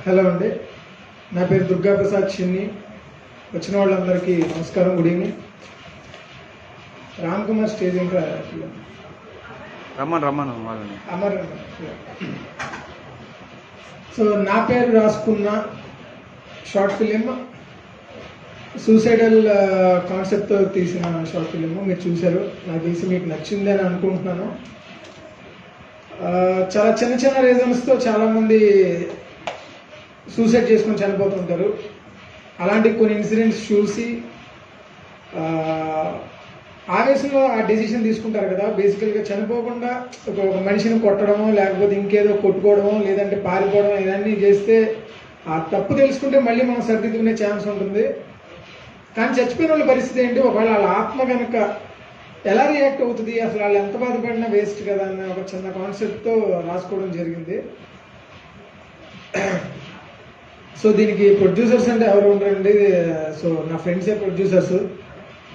Hello అండి, నా పేరు దుర్గా ప్రసాద్ చిన్ని. వచ్చిన వాళ్ళందరికీ నమస్కారం, good evening. Ram Kumar stage ఇంకా రమ్మను వాళ్ళని. అమర్. సో నా పేరు రాసుకున్న షార్ట్ ఫిలిం సూసైడల్ కాన్సెప్ట్తో తీసిన షార్ట్ ఫిలిం మీరు చూశారు. నాకు తెలిసి మీకు నచ్చింది అని అనుకుంటున్నాను. చాలా చిన్న చిన్న రీజన్స్తో చాలామంది సూసైడ్ చేసుకొని చనిపోతుంటారు. అలాంటి కొన్ని ఇన్సిడెంట్స్ చూసి ఆవేశంలో ఆ డెసిషన్ తీసుకుంటారు కదా. బేసికల్గా చనిపోకుండా ఒక మనిషిని కొట్టడమో లేకపోతే ఇంకేదో కొట్టుకోవడమో లేదంటే పారిపోవడం ఇవన్నీ చేస్తే ఆ తప్పు తెలుసుకుంటే మళ్ళీ మనం సరిదిద్దుకునే ఛాన్స్ ఉంటుంది. కానీ చచ్చిపోయిన వాళ్ళ పరిస్థితి ఏంటి, ఒకవేళ వాళ్ళ ఆత్మ కనుక ఎలా రియాక్ట్ అవుతుంది, అసలు వాళ్ళు ఎంత బాధపడినా వేస్ట్ కదా అన్న ఒక చిన్న కాన్సెప్ట్తో రాసుకోవడం జరిగింది. సో దీనికి ప్రొడ్యూసర్స్ అంటే ఎవరు ఉండరండి. సో నా ఫ్రెండ్సే producers.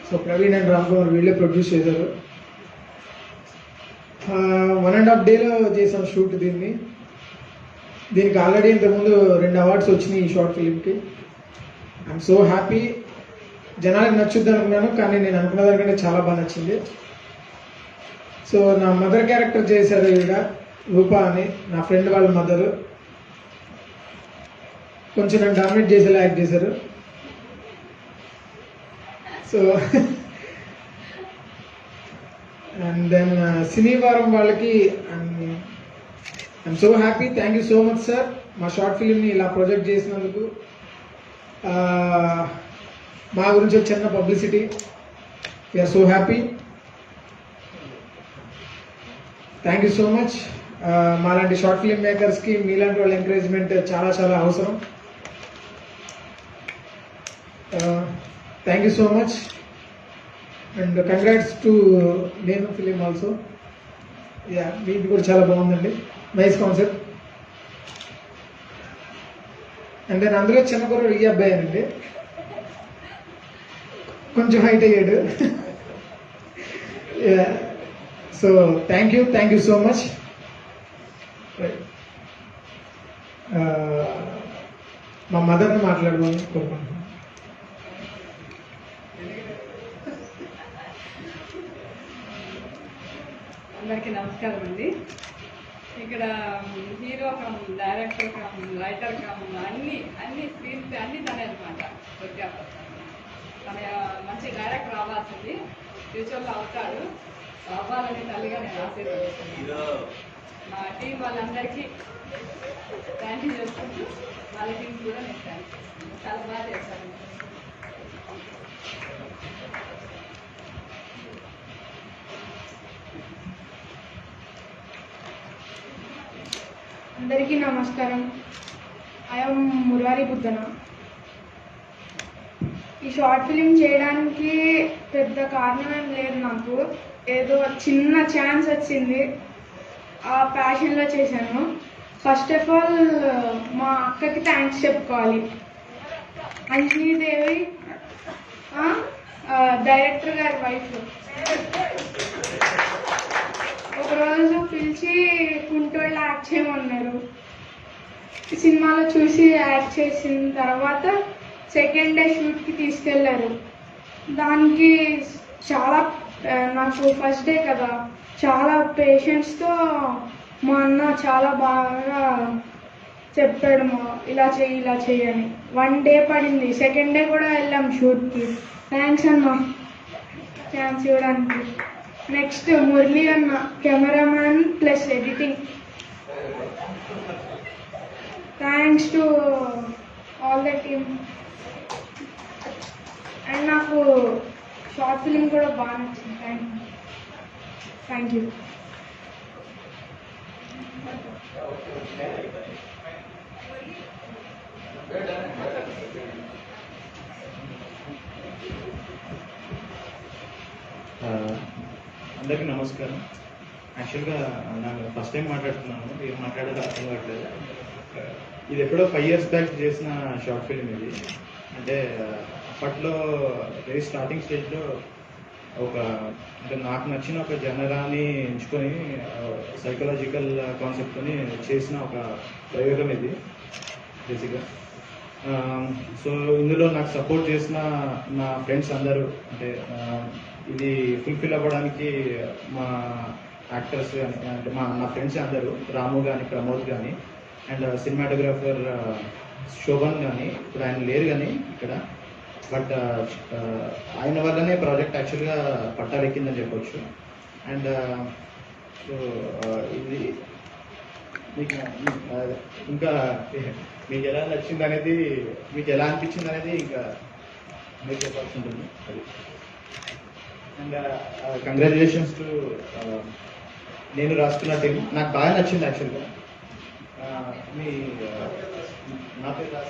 So Praveen and Ram Kumar వీళ్ళే ప్రొడ్యూస్ చేశారు. 1.5 డేలో చేసాం షూట్. దీనికి ఆల్రెడీ ఇంతకుముందు 2 అవార్డ్స్ వచ్చినాయి ఈ షార్ట్ ఫిలింకి. I'm so happy. జనాలకు నచ్చుద్ది అనుకున్నాను, కానీ నేను అనుకున్న దానికంటే చాలా బాగా నచ్చింది. సో నా మదర్ క్యారెక్టర్ చేశారు ఈవిడ, రూపా అని, నా ఫ్రెండ్ వాళ్ళ మదరు. కొంచెం నన్ను డామినేట్ చేసేలా యాక్ట్ చేశారు. సో అండ్ దెన్ సినీవారం వాళ్ళకి I'm so happy. Thank you so much sir, మా షార్ట్ ఫిలింని ఇలా ప్రొజెక్ట్ చేసినందుకు. మా గురించి ఒక చిన్న publicity. We're so happy. Thank you so much. మాలాంటి షార్ట్ ఫిలిం మేకర్స్కి మీలాంటి వాళ్ళ ఎంకరేజ్మెంట్ చాలా చాలా అవసరం. Thank you so much and congrats to నేను ఫిలిం ఆల్సో. యా, మీది కూడా చాలా బాగుందండి, నైస్ కాన్సెప్ట్. అండ్ దెన్ అందులో చిన్న కుర్రాడు ఈ అబ్బాయి అండి, కొంచెం హైట్ అయ్యాడు. So thank you so much. మా మదర్ని మాట్లాడమని కోరుకుంటున్నాను. అందరికీ నమస్కారం అండి. ఇక్కడ hero come, director come, writer cum, అన్ని స్క్రీన్ ప్లే అన్నీ తనే అనమాట. తన మంచి డైరెక్టర్ అవ్వాల్సింది, ఫ్యూచర్లో అవుతాడు. అవ్వాలని తల్లిగా నేను ఆశీర్వదిస్తున్నాను. మా టీం వాళ్ళందరికీ థ్యాంక్ యూ చేసుకుంటూ వాళ్ళ టీం కూడా నేను థ్యాంక్ యూ. చాలా బాగా చేశాను. అందరికీ నమస్కారం. ఐఎమ్ మురారి బుద్ధన. ఈ షార్ట్ ఫిలిం చేయడానికి పెద్ద కారణం ఏం లేదు నాకు. ఏదో చిన్న ఛాన్స్ వచ్చింది, ఆ ప్యాషన్లో చేశాను. ఫస్ట్ ఆఫ్ ఆల్ మా అక్కకి థ్యాంక్స్ చెప్పుకోవాలి. అంజనీదేవి డైరెక్టర్ గారి వైఫ్. ఒకరోజు పిలిచి కుంటోళ్ళు యాక్ట్ చేయమన్నారు. సినిమాలో చూసి యాక్ట్ చేసిన తర్వాత సెకండ్ డే షూట్కి తీసుకెళ్లారు. దానికి చాలా నాకు ఫస్ట్ డే కదా, చాలా పేషెన్స్తో మా అన్న చాలా బాగా చెప్పాడు, ఇలా చెయ్యి అని. 1 డే పడింది. సెకండ్ డే కూడా వెళ్ళాం షూట్కి. థ్యాంక్స్ అన్న ఛాన్స్ ఇవ్వడానికి. నెక్స్ట్ మురళి అన్న, cameraman plus editing. Thanks to all the team. And నాకు షార్ట్ ఫిలిం కూడా బాగా నచ్చింది. Thank you. అందరికీ నమస్కారం. యాక్చువల్గా నాకు ఫస్ట్ టైం మాట్లాడుతున్నాను, ఏం మాట్లాడాలో అర్థం కావట్లేదు. ఇది ఎప్పుడో 5 years బ్యాక్ చేసిన షార్ట్ ఫిలిం ఇది. అంటే అప్పట్లో వెరీ స్టార్టింగ్ స్టేజ్లో అంటే నాకు నచ్చిన ఒక జనరాన్ని ఎంచుకొని సైకలాజికల్ కాన్సెప్ట్ని చేసిన ఒక ప్రయోగం ఇది. బేసిక్గా. సో ఇందులో నాకు సపోర్ట్ చేసిన నా ఫ్రెండ్స్ అందరూ, అంటే ఇది ఫుల్ఫిల్ అవ్వడానికి మా యాక్టర్స్ కానీ, అంటే నా ఫ్రెండ్స్ అందరూ, రాము కానీ, ప్రమోద్ కానీ, అండ్ సినిమాటోగ్రాఫర్ శోభన్ కానీ, ఇప్పుడు ఆయన లేరు కానీ ఇక్కడ, బట్ ఆయన వల్లనే ప్రాజెక్ట్ యాక్చువల్గా పట్టాలెక్కిందని చెప్పొచ్చు. అండ్ సో ఇది మీకు ఇంకా మీకు ఎలా నచ్చింది అనేది, మీకు ఎలా అనిపించింది అనేది ఇంకా మీరు చెప్పాల్సి ఉంటుంది అది. అండ్ కంగ్రాచులేషన్స్ టు నేను రాసుకున్న టీం. నాకు బాగా నచ్చింది యాక్చువల్గా. మీ నా పేరు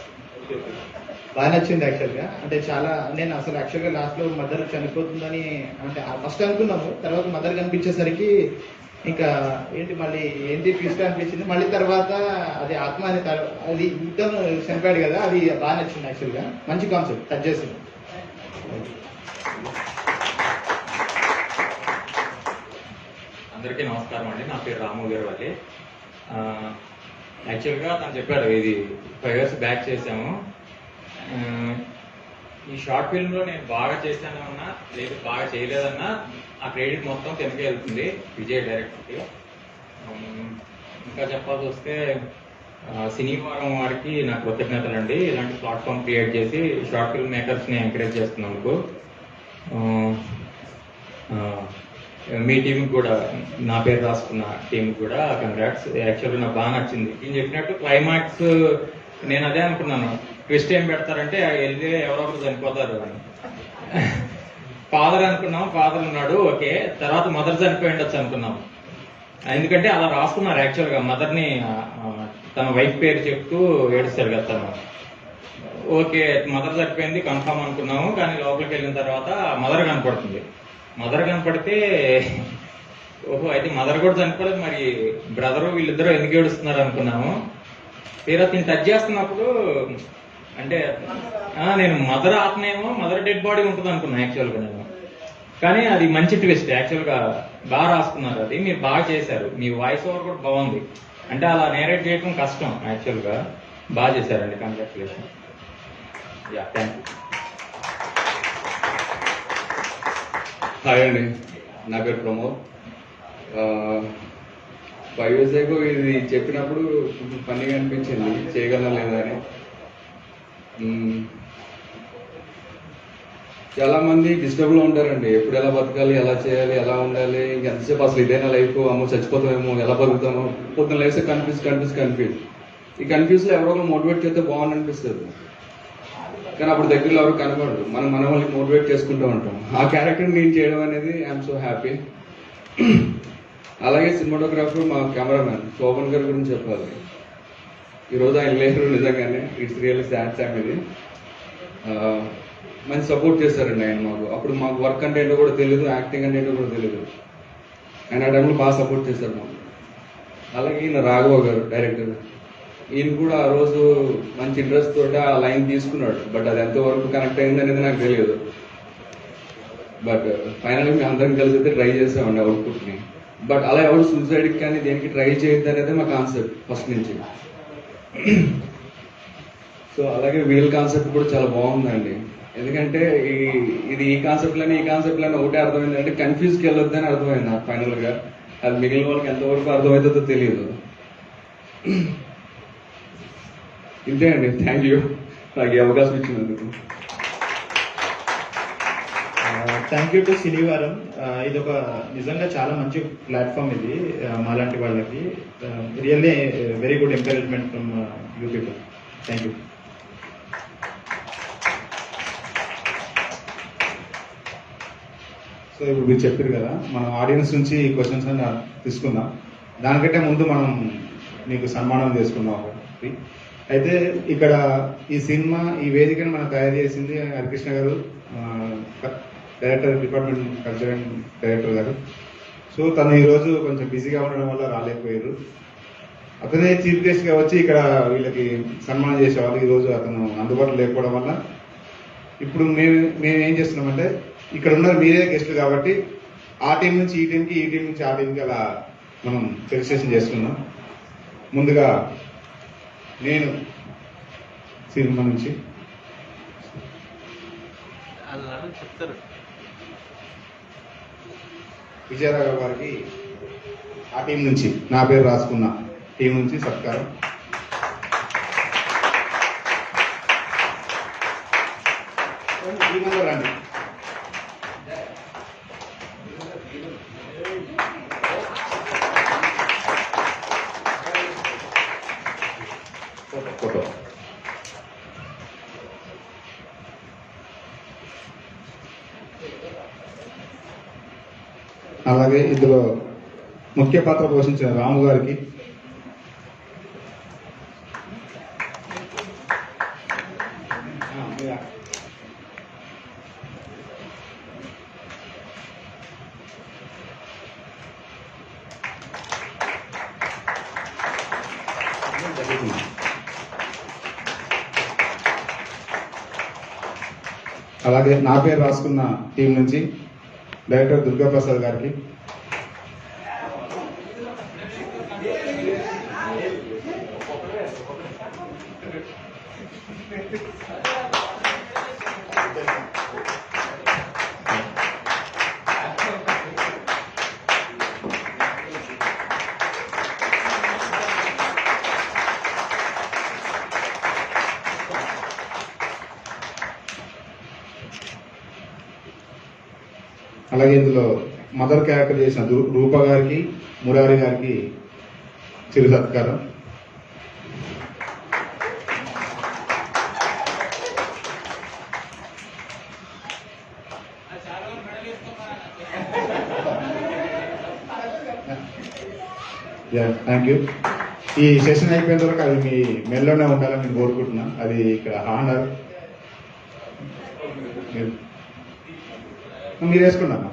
బాగా నచ్చింది యాక్చువల్గా. అంటే చాలా, నేను అసలు యాక్చువల్గా లాస్ట్లో మదర్ చనిపోతుందని అంటే ఫస్ట్ అనుకున్నాము, తర్వాత మదర్ కనిపించేసరికి ఇంకా ఏంటి మళ్ళీ ఏంటి ట్విస్ట్ అనిపించింది. మళ్ళీ తర్వాత అది ఆత్మ అని అది ఇతను చనిపోయాడు కదా, అది బాగా నచ్చింది యాక్చువల్గా. మంచి కాన్సెప్ట్ టచ్ చేసింది. అందరికీ నమస్కారం అండి. నా పేరు రాము గారు. యాక్చువల్గా తను చెప్పాడు ఇది 5 years బ్యాక్ చేసాము. ఈ షార్ట్ ఫిల్మ్లో నేను బాగా చేశానన్నా లేదు బాగా చేయలేదన్నా ఆ క్రెడిట్ మొత్తం తెనకే వెళ్తుంది విజయ్ డైరెక్టర్కి. ఇంకా చెప్పాల్సి వస్తే సినీవారం వారికి నా కృతజ్ఞతలు అండి. ఇలాంటి ప్లాట్ఫామ్ క్రియేట్ చేసి షార్ట్ ఫిల్మ్ మేకర్స్ని ఎంకరేజ్ చేస్తున్నందుకు. మీ టీంకి కూడా, నా పేరు రాసుకున్న టీంకి కూడా కంగ్రాట్స్. యాక్చువల్గా నాకు బాగా నచ్చింది. నేను చెప్పినట్టు క్లైమాక్స్ నేను అదే అనుకున్నాను, ట్విస్ట్ ఏం పెడతారంటే వెళ్ళి ఎవరో ఒకరు చనిపోతారు అని. ఫాదర్ అనుకున్నాం, ఫాదర్ ఉన్నాడు ఓకే, తర్వాత మదర్ చనిపోయి ఉండొచ్చు అనుకున్నాం. ఎందుకంటే అలా రాసుకున్నారు యాక్చువల్గా. మదర్ని తన వైఫ్ పేరు చెప్తూ ఏడుస్తారు కదా తను. ఓకే మదర్ చనిపోయింది కన్ఫామ్ అనుకున్నాము, కానీ లోపలికి వెళ్ళిన తర్వాత మదర్ కనపడుతుంది. మదర్ కనపడితే ఓహో అయితే మదర్ కూడా చనిపోలేదు, మరి బ్రదరు వీళ్ళిద్దరూ ఎందుకు ఏడుస్తున్నారు అనుకున్నాము. తీరా తిని టచ్ చేస్తున్నప్పుడు అంటే నేను మదర్ ఆత్మేమో మదర్ డెడ్ బాడీ ఉంటుంది అనుకున్నాను యాక్చువల్గా నేను. కానీ అది మంచి ట్విస్ట్ యాక్చువల్గా. బాగా రాసుకున్నారు, అది మీరు బాగా చేశారు. మీ వాయిస్ ఓవర్ కూడా బాగుంది. అంటే అలా నేరేట్ చేయడం కష్టం యాక్చువల్గా. బాగా చేశారండి, congratulation. Yeah thank you. Hi అండి, నా పేరు ప్రమోద్. 5 years ago ఇది చెప్పినప్పుడు కొంచెం ఫన్నీగా అనిపించింది, చేయగలనా లేదా అని. చాలా మంది డిస్టర్బ్లో ఉంటారండి, ఎప్పుడు ఎలా బతకాలి, ఎలా చేయాలి, ఎలా ఉండాలి, ఎంతసేపు అసలు ఇదైనా లైఫ్, అమ్మో చచ్చిపోతామేమో, ఎలా బతుకుతామో, పొద్దున్న లైఫ్ కన్ఫ్యూజ్. ఈ కన్ఫ్యూజ్లో ఎవరో ఒకరు మోటివేట్ చేస్తే బాగుంది అనిపిస్తుంది. కానీ అప్పుడు దగ్గరలో ఎవరు కనపడరు, మన వాళ్ళకి మోటివేట్ చేసుకుంటూ ఉంటాం. ఆ క్యారెక్టర్ నేను చేయడం అనేది ఐఎమ్ సో హ్యాపీ. అలాగే సినిమాటోగ్రాఫర్ మా కెమెరామ్యాన్ శోభన్ గారి గురించి చెప్పాలి. ఈరోజు ఆయన లేరు నిజంగానే, ఇట్స్ రియల్లీ సాడ్ టైం ఇది. మంచి సపోర్ట్ చేశారండి ఆయన మాకు. అప్పుడు మాకు వర్క్ అంటే ఏంటో కూడా తెలియదు, యాక్టింగ్ అంటే ఏంటో కూడా తెలియదు. ఆయన ఆ టైంలో బాగా సపోర్ట్ చేశారు మాకు. అలాగే ఈయన రాఘవ గారు డైరెక్టర్, ఈయన కూడా ఆ రోజు మంచి ఇంట్రెస్ట్ తోటి ఆ లైన్ తీసుకున్నాడు. బట్ అది ఎంతవరకు కనెక్ట్ అయింది అనేది నాకు తెలియదు. బట్ ఫైనల్గా మేము అందరం కలిసి అయితే ట్రై చేసామండి అవుట్పుట్ని. బట్ అలా ఎవరు సూసైడ్కి కానీ దేనికి ట్రై చేయొద్దు అనేది మా కాన్సెప్ట్ ఫస్ట్ నుంచి. సో అలాగే వీల్ కాన్సెప్ట్ కూడా చాలా బాగుందండి. ఎందుకంటే ఈ కాన్సెప్ట్లని ఒకటే అర్థమైంది అంటే కన్ఫ్యూజ్కి వెళ్ళొద్దు అని అర్థమైంది నాకు ఫైనల్గా. అది మిగిలిన వాళ్ళకి ఎంతవరకు అర్థమవుతుందో తెలియదు. ఇంతే అండి, థ్యాంక్ యూ నాకు ఈ అవకాశం ఇచ్చినందుకు. Thank you to Cinevaram. ఇది ఒక నిజంగా చాలా మంచి ప్లాట్ఫామ్ ఇది మాలాంటి వాళ్ళకి. Really very good encouragement from you people. Thank you. So ఇప్పుడు మీరు చెప్పారు కదా, మనం ఆడియన్స్ నుంచి క్వశ్చన్స్ అని తీసుకుందాం. దానికంటే ముందు మనం మీకు సన్మానం చేసుకున్నాం ఒకటి. అయితే ఇక్కడ ఈ సినిమా ఈ వేదికను మనం తయారు చేసింది హరికృష్ణ గారు, director, department culture and director గారు. సో తను ఈరోజు కొంచెం బిజీగా ఉండడం వల్ల రాలేకపోయారు. అతనే చీఫ్ గెస్ట్గా వచ్చి ఇక్కడ వీళ్ళకి సన్మానం చేసేవాళ్ళు. ఈరోజు అతను అందుబాటులో లేకపోవడం వల్ల ఇప్పుడు మేము ఏం చేస్తున్నామంటే, ఇక్కడ ఉన్న మీరే గెస్ట్లు కాబట్టి ఆ టీం నుంచి ఈ టీంకి, ఈ టీం నుంచి ఆ టీంకి అలా మనం సెలెక్షన్ చేసుకున్నాం. ముందుగా నేను సినిమా నుంచి చెప్తారు. విజయరాఘవ్ గారికి ఆ టీం నుంచి నా పేరు రాసుకున్న టీం నుంచి సత్కారం. రండి. ఫోటో అలాగే ఇందులో ముఖ్య పాత్ర పోషించిన రాము గారికి, అలాగే నా పేరు రాసుకున్న టీం నుంచి డైరెక్టర్ దుర్గా ప్రసాద్ గారికి, అలాగే ఇందులో మదర్ క్యారెక్టర్ చేసిన రూప గారికి, మురారి గారికి చిరు సత్కారం. Thank you. ఈ సెషన్ అయిపోయిన వరకు అది మీ మెల్లోనే ఉండాలని నేను కోరుకుంటున్నా. అది ఇక్కడ హానర్. మీరు వేసుకున్నాను.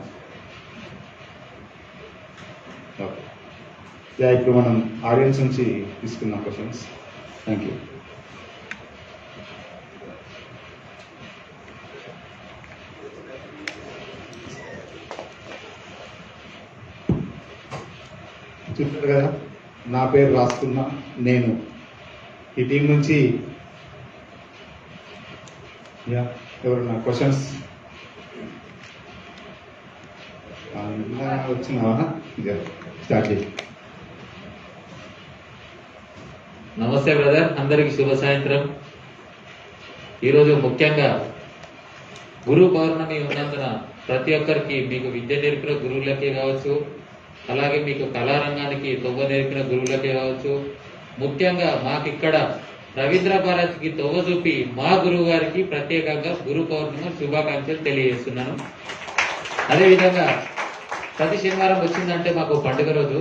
ఓకే. ఇప్పుడు మనం ఆడియన్స్ నుంచి తీసుకున్నాం క్వశ్చన్స్. Thank you. చూసారు కదా, నా పేరు రాసుకున్నా నేను. ఈ టీం నుంచి ఎవరన్నా క్వశ్చన్స్ వచ్చినావా? స్టార్ట్ చేయి. నమస్తే బ్రదర్, అందరికి శుభ సాయంత్రం. ఈరోజు ముఖ్యంగా గురు పౌర్ణమి ఉన్నందున ప్రతి ఒక్కరికి మీకు విద్య నేర్పిన గురువులకే కావచ్చు, అలాగే మీకు కళారంగానికి తొవ్వ నేర్పిన గురువులకే కావచ్చు, ముఖ్యంగా మాకిక్కడ రవీంద్ర భారతికి తొవ్వ చూపి మా గురువు గారికి ప్రత్యేకంగా గురు పౌర్ణమి శుభాకాంక్షలు తెలియజేస్తున్నాను. అదేవిధంగా ప్రతి శనివారం వచ్చిందంటే మాకు పండుగ రోజు.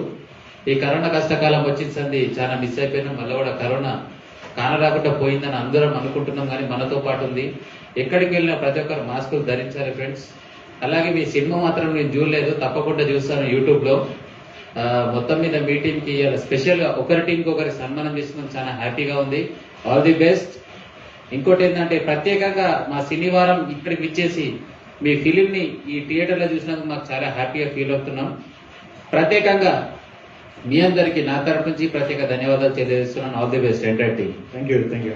ఈ కరోనా కష్టకాలం వచ్చింది, చాలా మిస్ అయిపోయినాం. మళ్ళీ కూడా కరోనా కానరాకుండా పోయిందని అందరం అనుకుంటున్నాం, కానీ మనతో పాటు ఉంది. ఎక్కడికి వెళ్ళినా ప్రతి ఒక్కరు మాస్కులు ధరించాలి ఫ్రెండ్స్. అలాగే మీ సినిమా మాత్రం నేను చూడలేదు, తప్పకుండా చూస్తాను యూట్యూబ్లో. మొత్తం మీద మీ టీంకి స్పెషల్గా ఒకరి టీంకి ఒకరి సన్మానం చేస్తున్నాం, చాలా హ్యాపీగా ఉంది. All the best. ఇంకోటి ఏంటంటే ప్రత్యేకంగా మా శనివారం ఇక్కడికి ఇచ్చేసి మీ ఫిలింని ఈ థియేటర్లో చూసినందుకు మాకు చాలా హ్యాపీగా ఫీల్ అవుతున్నాం. ప్రత్యేకంగా మీ అందరికీ నా తరఫు నుంచి ప్రత్యేక ధన్యవాదాలు తెలియజేస్తున్నాను. All the best entire team. Thank you. Thank you.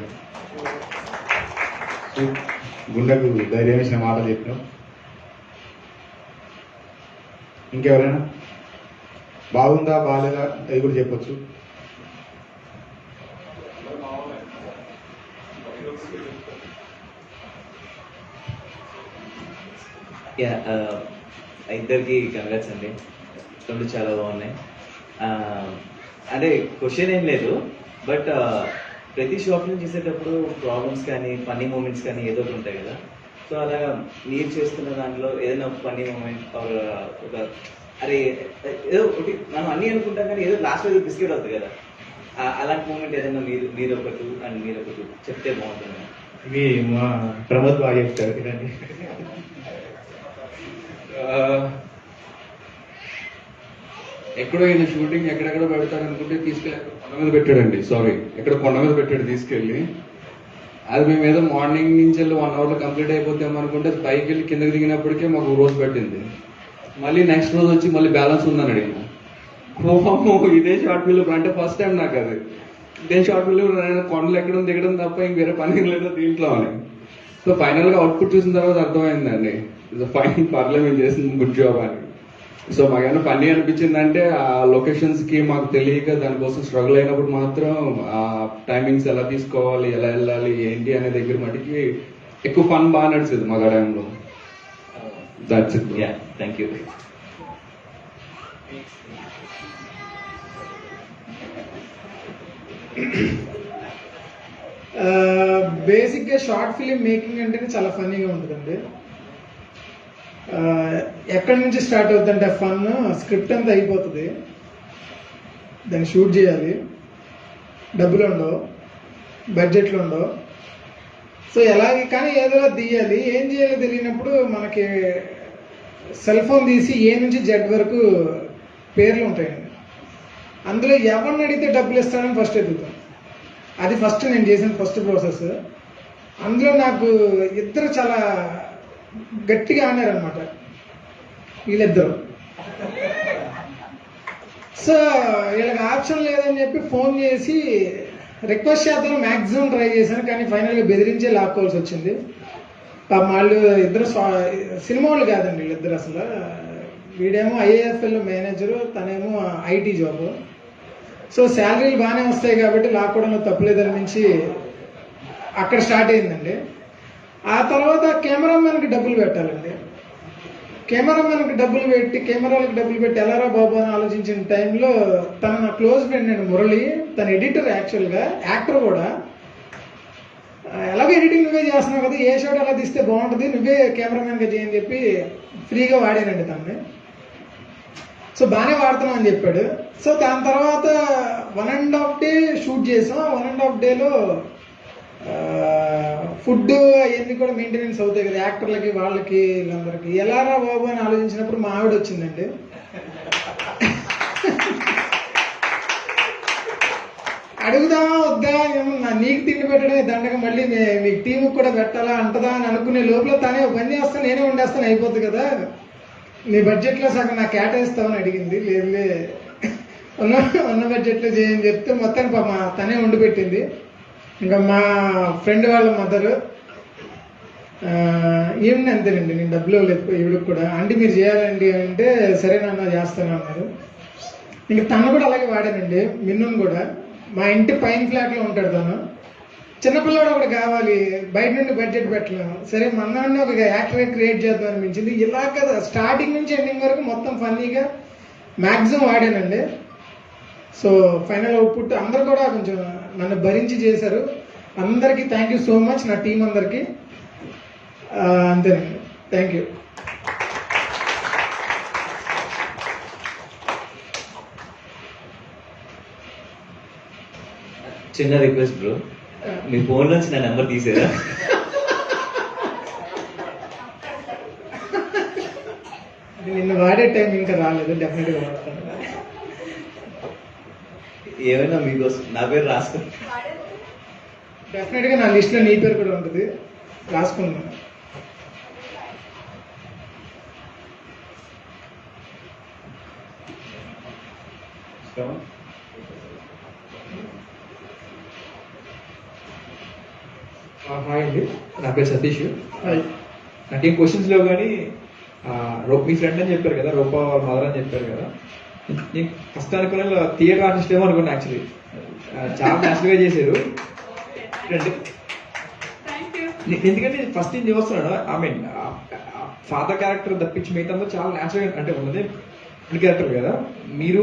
గుండెకు ధైర్యం ఇచ్చిన మాటలు చెప్పినాం. ఇంకెవరైనా బాగుందా బాగాలేదా అది కూడా చెప్పొచ్చు. ఇద్దరికి కంగ్రాట్స్ అండి, రెండు చాలా బాగున్నాయి. అంటే క్వశ్చన్ ఏం లేదు, బట్ ప్రతి షాప్లో చేసేటప్పుడు ప్రాబ్లమ్స్ కానీ ఫన్నీ మూమెంట్స్ కానీ ఏదో ఒకటి ఉంటాయి కదా. సో అలాగా మీరు చేస్తున్న దాంట్లో ఏదైనా ఫన్నీ మూమెంట్ ఒక అరే ఏదో ఒకటి మనం అన్నీ అనుకుంటాం కానీ ఏదో లాస్ట్లో ఏదో బిస్కెట్ అవుతుంది కదా, అలాంటి మూమెంట్ ఏదైనా మీరు ఒకటి అండ్ మీరు ఒకటి చెప్తే బాగుంటుంది. ఇవి మా ప్రమోద్ బాగా చెప్తారు ఇదండి. ఎక్కడో ఈయన షూటింగ్ ఎక్కడెక్కడ పెడతాడు అనుకుంటే తీసుకెళ్ళి కొండ మీద పెట్టాడండి. సారీ, ఎక్కడ కొండ మీద పెట్టాడు తీసుకెళ్ళి. అది మేము ఏదో మార్నింగ్ నుంచి వెళ్ళి 1 hourలో కంప్లీట్ అయిపోతాం అనుకుంటే పైకి వెళ్ళి కిందకి దిగినప్పటికే మాకు రోజు పట్టింది. మళ్ళీ నెక్స్ట్ రోజు వచ్చి మళ్ళీ బ్యాలెన్స్ ఉందని అడిగిన. ఇదే షార్ట్ ఫిల్మ్ అంటే ఫస్ట్ టైం నాకు అది. నేను షార్ట్ ఫిల్మ్ కొండలు ఎక్కడం దిగడం తప్ప ఇంక వేరే పని లేదు దీంట్లో అని. సో ఫైనల్ గా అవుట్పుట్ చూసిన తర్వాత అర్థమైందండి, ఫైన్ పర్లేదు మేము చేసిన గుడ్ జాబ్ అని. సో మాకేమైనా ఫన్నీ అనిపించిందంటే ఆ లొకేషన్స్ కి మాకు తెలియక దానికోసం స్ట్రగుల్ అయినప్పుడు మాత్రం ఆ టైమింగ్స్ ఎలా తీసుకోవాలి, ఎలా వెళ్ళాలి ఏంటి అనే దగ్గర మటుకి ఎక్కువ ఫన్ బాగా నడిచేది మాకు ఆ టైంలో. That's it. Yeah, thank you. బేసిక్గా షార్ట్ ఫిలిం మేకింగ్ అంటేనే చాలా ఫన్నీగా ఉంటుందండి. ఎక్కడి నుంచి స్టార్ట్ అవుతుందంటే ఫన్, స్క్రిప్ట్ అంతా అయిపోతుంది, దాన్ని షూట్ చేయాలి, డబ్బులు ఉండవు, బడ్జెట్లు ఉండవు. సో ఎలాగే కానీ ఏదో తీయాలి, ఏం చేయాలో తెలియనప్పుడు మనకి సెల్ ఫోన్ తీసి ఏ నుంచి జెడ్ వరకు పేర్లు ఉంటాయండి. అందులో ఎవరిని అడిగితే డబ్బులు ఇస్తానని ఫస్ట్ ఎదుగుతాం. అది ఫస్ట్ నేను చేసిన ఫస్ట్ ప్రాసెస్. అందులో నాకు ఇద్దరు చాలా గట్టిగా ఆడారనమాట, వీళ్ళిద్దరు. సో వీళ్ళకి ఆప్షన్ లేదని చెప్పి ఫోన్ చేసి రిక్వెస్ట్ చేద్దాం మ్యాక్సిమం ట్రై చేశాను, కానీ ఫైనల్గా బెదిరించే లాక్కోవాల్సి వచ్చింది. వాళ్ళు ఇద్దరు సినిమా వాళ్ళు కాదండి వీళ్ళిద్దరు అసలు. వీడేమో IAFL మేనేజరు, తనేమో IT జాబ్. సో శాలరీలు బాగానే వస్తాయి కాబట్టి లాక్కోవడంలో తప్పులేదని మించి అక్కడ స్టార్ట్ అయిందండి. ఆ తర్వాత కెమెరామెన్కి డబ్బులు పెట్టాలండి. కెమెరామెన్కి డబ్బులు పెట్టి, కెమెరాలకు డబ్బులు పెట్టి ఎలారా బాబు అని ఆలోచించిన టైంలో తన నా క్లోజ్ ఫ్రెండ్ అండి మురళి, తన ఎడిటర్, యాక్చువల్గా యాక్టర్ కూడా. ఎలాగో ఎడిటింగ్ నువ్వే చేస్తున్నావు కదా, ఏ షాట్ ఎలా తీస్తే బాగుంటుంది, నువ్వే కెమెరామెన్గా చేయని చెప్పి ఫ్రీగా వాడానండి తనని. సో బాగానే వాడుతున్నాం అని చెప్పాడు. సో దాని తర్వాత 1.5 డే షూట్ చేసాం. 1.5 డేలో ఫుడ్ అవన్నీ కూడా మెయింటెనెన్స్ అవుతాయి కదా యాక్టర్లకి, వాళ్ళకి, వీళ్ళందరికీ. ఎలారా బాబు అని ఆలోచించినప్పుడు మా ఆవిడ వచ్చిందండి. అడుగుదామా వద్దా, నీకు తిండి పెట్టడమే దండగా, మళ్ళీ మీ టీంకి కూడా పెట్టాలా అంటదా అని అనుకునే లోపల తనే పని చేస్తాను, నేనే వండేస్తాను, అయిపోద్ది కదా, నీ బడ్జెట్లో సగం నాకు కేటాయిస్తామని అడిగింది. లేదులే ఉన్న బడ్జెట్లో చేయని చెప్తే మొత్తానికి పాప తనే వండి పెట్టింది. ఇంకా మా ఫ్రెండ్ వాళ్ళ మదరు ఏమిటి అంతేనండి, నేను డబ్బులు ఇవ్వలేదు ఈవిడికి కూడా. అంటే మీరు చేయాలండి అంటే సరే నాన్న చేస్తాను అన్నారు. ఇంక తను కూడా అలాగే వాడానండి. మిన్నును కూడా మా ఇంటి పైన ఫ్లాట్లో ఉంటాడు తను. చిన్నపిల్లాడు ఒకటి కావాలి, బయట నుండి బడ్జెట్ పెట్టలేము, సరే మన్నాన్ని ఒక యాక్టర్ క్రియేట్ చేద్దాం అనిపించింది. ఇలా కదా స్టార్టింగ్ నుంచి ఎండింగ్ వరకు మొత్తం ఫన్నీగా మ్యాక్సిమం వాడానండి. సో ఫైనల్ అవుట్పుట్ అందరు కూడా కొంచెం నన్ను భరించి చేశారు. అందరికీ థ్యాంక్ యూ సో మచ్, నా టీం అందరికీ. అంతేనండి, థ్యాంక్ యూ. చిన్న రిక్వెస్ట్ బ్రో, మీ ఫోన్ నుంచి నా నెంబర్ తీసేదా? నిన్ను వాడే టైం ఇంకా రాలేదు, డెఫినెట్గా వాడతాను. ఏమైనా మీకోసం నా పేరు రాసుకో. డెఫినెట్గా నా లిస్ట్లో నీ పేరు కూడా ఉంటుంది, రాసుకున్నాను. హాయ్ అండి, నా పేరు సతీష్. హాయ్. నాకేం క్వశ్చన్స్ లేవు కానీ మీ ఫ్రెండ్ అని చెప్పారు కదా, రూపా వాళ్ళ మదర్ అని చెప్పారు కదా, నేను ఫస్ట్ అనుకున్న థియేటర్ ఆర్టిస్ట్ ఏమో అనుకున్నా. యాక్చువల్లీ చాలా న్యాచురల్గా చేశారు. ఎందుకంటే ఫస్ట్ నేను చూస్తున్నాను, ఐ మీన్ ఫాదర్ క్యారెక్టర్ తప్పించి మిగతా చాలా న్యాచురల్గా అంటే ఉన్నది క్యారెక్టర్ కదా. మీరు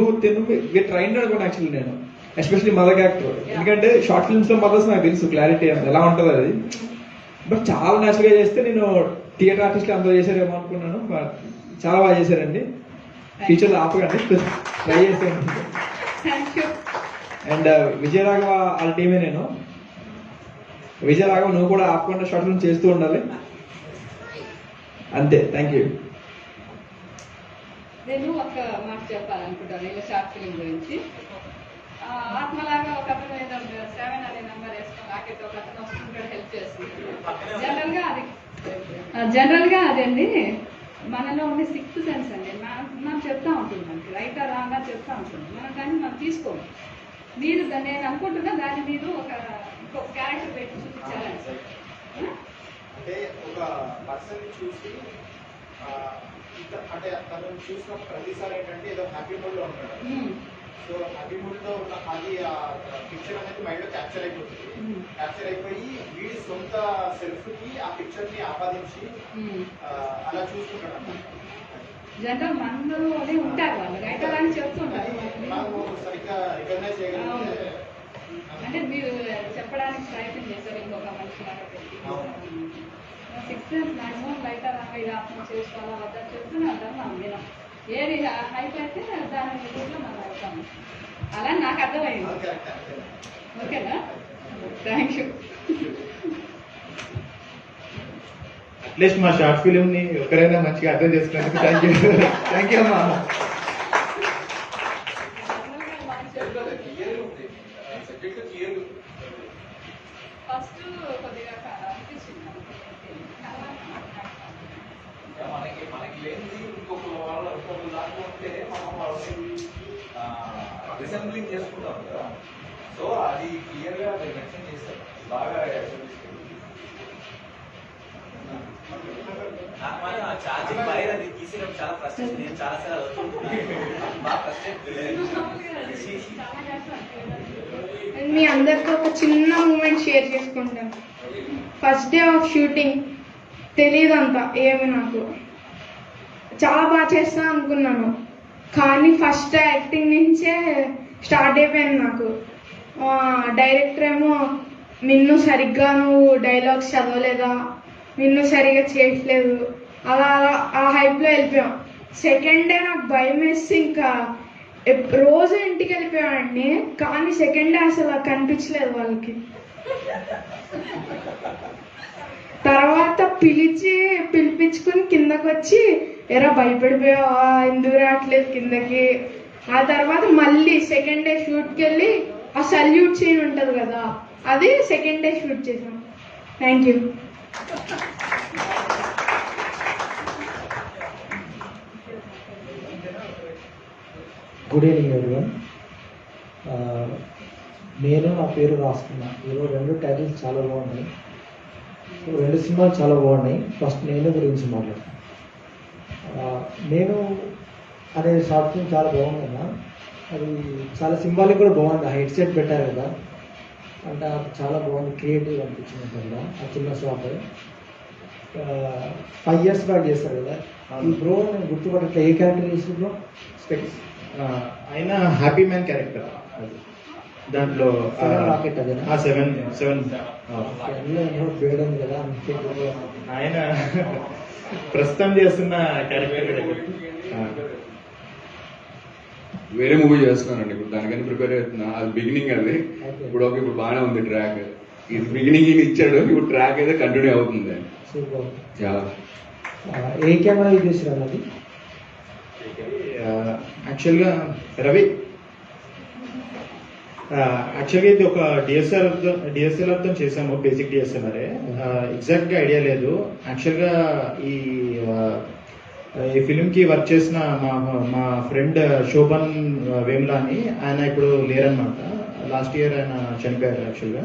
ట్రైన్ అనుకోండి యాక్చువల్లీ నేను, ఎస్పెషల్లీ మదర్ క్యారెక్టర్. ఎందుకంటే షార్ట్ ఫిల్మ్స్ లో మదర్స్ నాకు తెలుసు క్లారిటీ ఎలా ఉంటుంది అది, బట్ చాలా న్యాచురల్గా చేస్తే నేను థియేటర్ ఆర్టిస్ట్ అందరూ చేశారేమో అనుకున్నాను. చాలా బాగా చేశారండి. ఫ్యూచర్లో ఆపకండి, ట్రై చేసాను. అండ్ విజయరాఘవ వాళ్ళ టీమే నేను. విజయరాఘవ నువ్వు కూడా ఆపకుండా షార్ట్ ఫిల్మ్ చేస్తూ ఉండాలి. అంతే, థ్యాంక్ యూ. నేను ఒక మాట చెప్పాలనుకుంటాను ఇలా షార్ట్ ఫిలిం గురించి. ఆత్మలాగా ఒక అతను ఏదో 7 అనే నెంబర్ వేసుకుని నాకైతే ఒక అతను వస్తుంటాడు హెల్ప్ చేస్తుంది. జనరల్గా అదండి మనలో ఉండే 6th సెన్స్ అండి. మనం చెప్తా ఉంటుంది, మనకి రైటా రాంగా చెప్తా ఉంటుంది మనం, కానీ మనం తీసుకోము. మీరు నేను అనుకుంటున్నా దాన్ని మీరు ఇంకొక క్యారెక్టర్ పెట్టి చూపించాలని. అంటే ఒక పర్సన్ చూసి అంటే తను చూసిన ప్రతిసారి ఏంటంటే ఏదో హ్యాపీ మూడ్ లో ఉంటాడు. సో హ్యాపీ మూడ్ లో ఉన్న అది ఆ పిక్చర్ అనేది మైండ్ లో క్యాప్చర్ అయిపోతుంది. క్యాప్చర్ అయిపోయి వీడి సొంత సెల్ఫ్ కి ఆ పిక్చర్ ని ఆపాదించి అలా చూసుకుంటాడు అన్నమాట. జనరల్ మనలో ఉంటారు వాళ్ళు రైటర్ అని చెప్తుంటారు. మనము సరిగ్గా రికగ్నైజ్ చేయగలిగితే అంటే మీరు చెప్పడానికి ప్రయత్నం చేస్తారు ఇంకొక మనిషి లాగా పెట్టి. 6 సెన్స్ మ్యాక్సిమం రైటర్ అనగా ఇది అర్థం చేసుకోవాలా వద్దా చెప్తూనే ఉంటాం మనం వినం. ఏది హైప్ అయితే దాని రూట్లో మనం వెళ్తాము. అలా నాకు అర్థమైంది. ఓకేనా? Thank you. అట్లీస్ట్ మా షార్ట్ ఫిలిం ని ఒకరైనా మంచిగా అర్థం చేసుకున్నందుకు థ్యాంక్ యూ. థ్యాంక్ యూ అమ్మా. ఫస్ట్ కొద్దిగా అనిపించింది మనకి లేనిది ఇంకొక దాంట్లో ఉంటే మనం రిసెంబ్లింగ్ చేసుకుంటాం కదా. సో అది క్లియర్ గా మెన్షన్ చేశారు బాగా. నాకు మాత్రం ఛార్జింగ్ వైర్ అది తీసినప్పుడు చాలా ఫ్రస్ట్రేషన్. నేను చాలా సార్లు బాగా ఫ్రస్ట్రేట్. మీ అందరితో ఒక చిన్న మూమెంట్ షేర్ చేసుకుంటాను. ఫస్ట్ డే ఆఫ్ షూటింగ్ తెలియదంతా ఏమి నాకు చాలా బాగా చేస్తా అనుకున్నాను. కానీ ఫస్ట్ యాక్టింగ్ నుంచే స్టార్ట్ అయిపోయింది నాకు. డైరెక్టర్ ఏమో నిన్ను సరిగ్గా నువ్వు డైలాగ్స్ చదవలేదా, నిన్ను సరిగ్గా చేయట్లేదు, అలా అలా ఆ హైప్లో వెళ్ళిపోయాం. సెకండ్ డే నాకు భయం వేసి ఇంకా రోజు ఇంటికి వెళ్ళిపోయాడిని. కానీ సెకండ్ డే అసలు కనిపించలేదు వాళ్ళకి. తర్వాత పిలిపించుకుని కిందకు వచ్చి ఎరా భయపడిపోయావా, ఎందుకు రావట్లేదు కిందకి. ఆ తర్వాత మళ్ళీ సెకండ్ డే షూట్కి వెళ్ళి ఆ సల్యూట్ సీన్ ఉంటుంది కదా, అది సెకండ్ డే షూట్ చేసాం. Thank you. Good evening everyone. నేను నా పేరు రాసుకున్నా. ఈరోజు 2 టైటిల్స్ చాలా బాగున్నాయి. 2 సినిమాలు చాలా బాగున్నాయి. ఫస్ట్ నేను గురించి మాట్లాడతాను. నేను అనే షార్ట్ ఫిల్మ్ చాలా బాగుంది కదా. అది చాలా సింబాలిక్ కూడా బాగుంది. ఆ హెడ్ సెట్ పెట్టారు కదా, అంటే అది చాలా బాగుంది, క్రియేటివ్ అనిపించింది కదా. ఆ చిన్న షార్ట్ 5 years బ్యాక్ చేస్తారు కదా. ఈ బ్రో నేను గుర్తుపట్టట్లే ఏ క్యారెక్టర్ చేసి బ్రో? స్పెక్స్ ఆయన హ్యాపీ మ్యాన్ క్యారెక్టర్ దాంట్లో రాకెట్ అదే 7 వేయడం కదా. ఆయన ప్రస్తుతం చేస్తున్న క్యారెక్టర్ వేరే మూవీ చేస్తున్నానండి ఇప్పుడు, దానికని ప్రిపేర్ అవుతున్నా. అది బిగినింగ్ అది. ఇప్పుడు ఓకే, ఇప్పుడు బాగానే ఉంది ట్రాక్. ఇది బిగినింగ్ ఇచ్చాడు, ఇప్పుడు ట్రాక్ అయితే కంటిన్యూ అవుతుంది. సూపర్. చాలా ఏ కెమెరా యూజ్ చేసినారు అది? యాక్చువల్గా రవి యాక్చువల్గా ఇది ఒక డిఎస్ఎల్ఆర్తో చేసాము. Basic DSLR. ఎగ్జాక్ట్గా ఐడియా లేదు. యాక్చువల్గా ఈ ఫిలింకి వర్క్ చేసిన మా ఫ్రెండ్ శోభన్ వేములా అని, ఆయన ఇప్పుడు లేరనమాట. లాస్ట్ ఇయర్ ఆయన చనిపోయారు యాక్చువల్గా.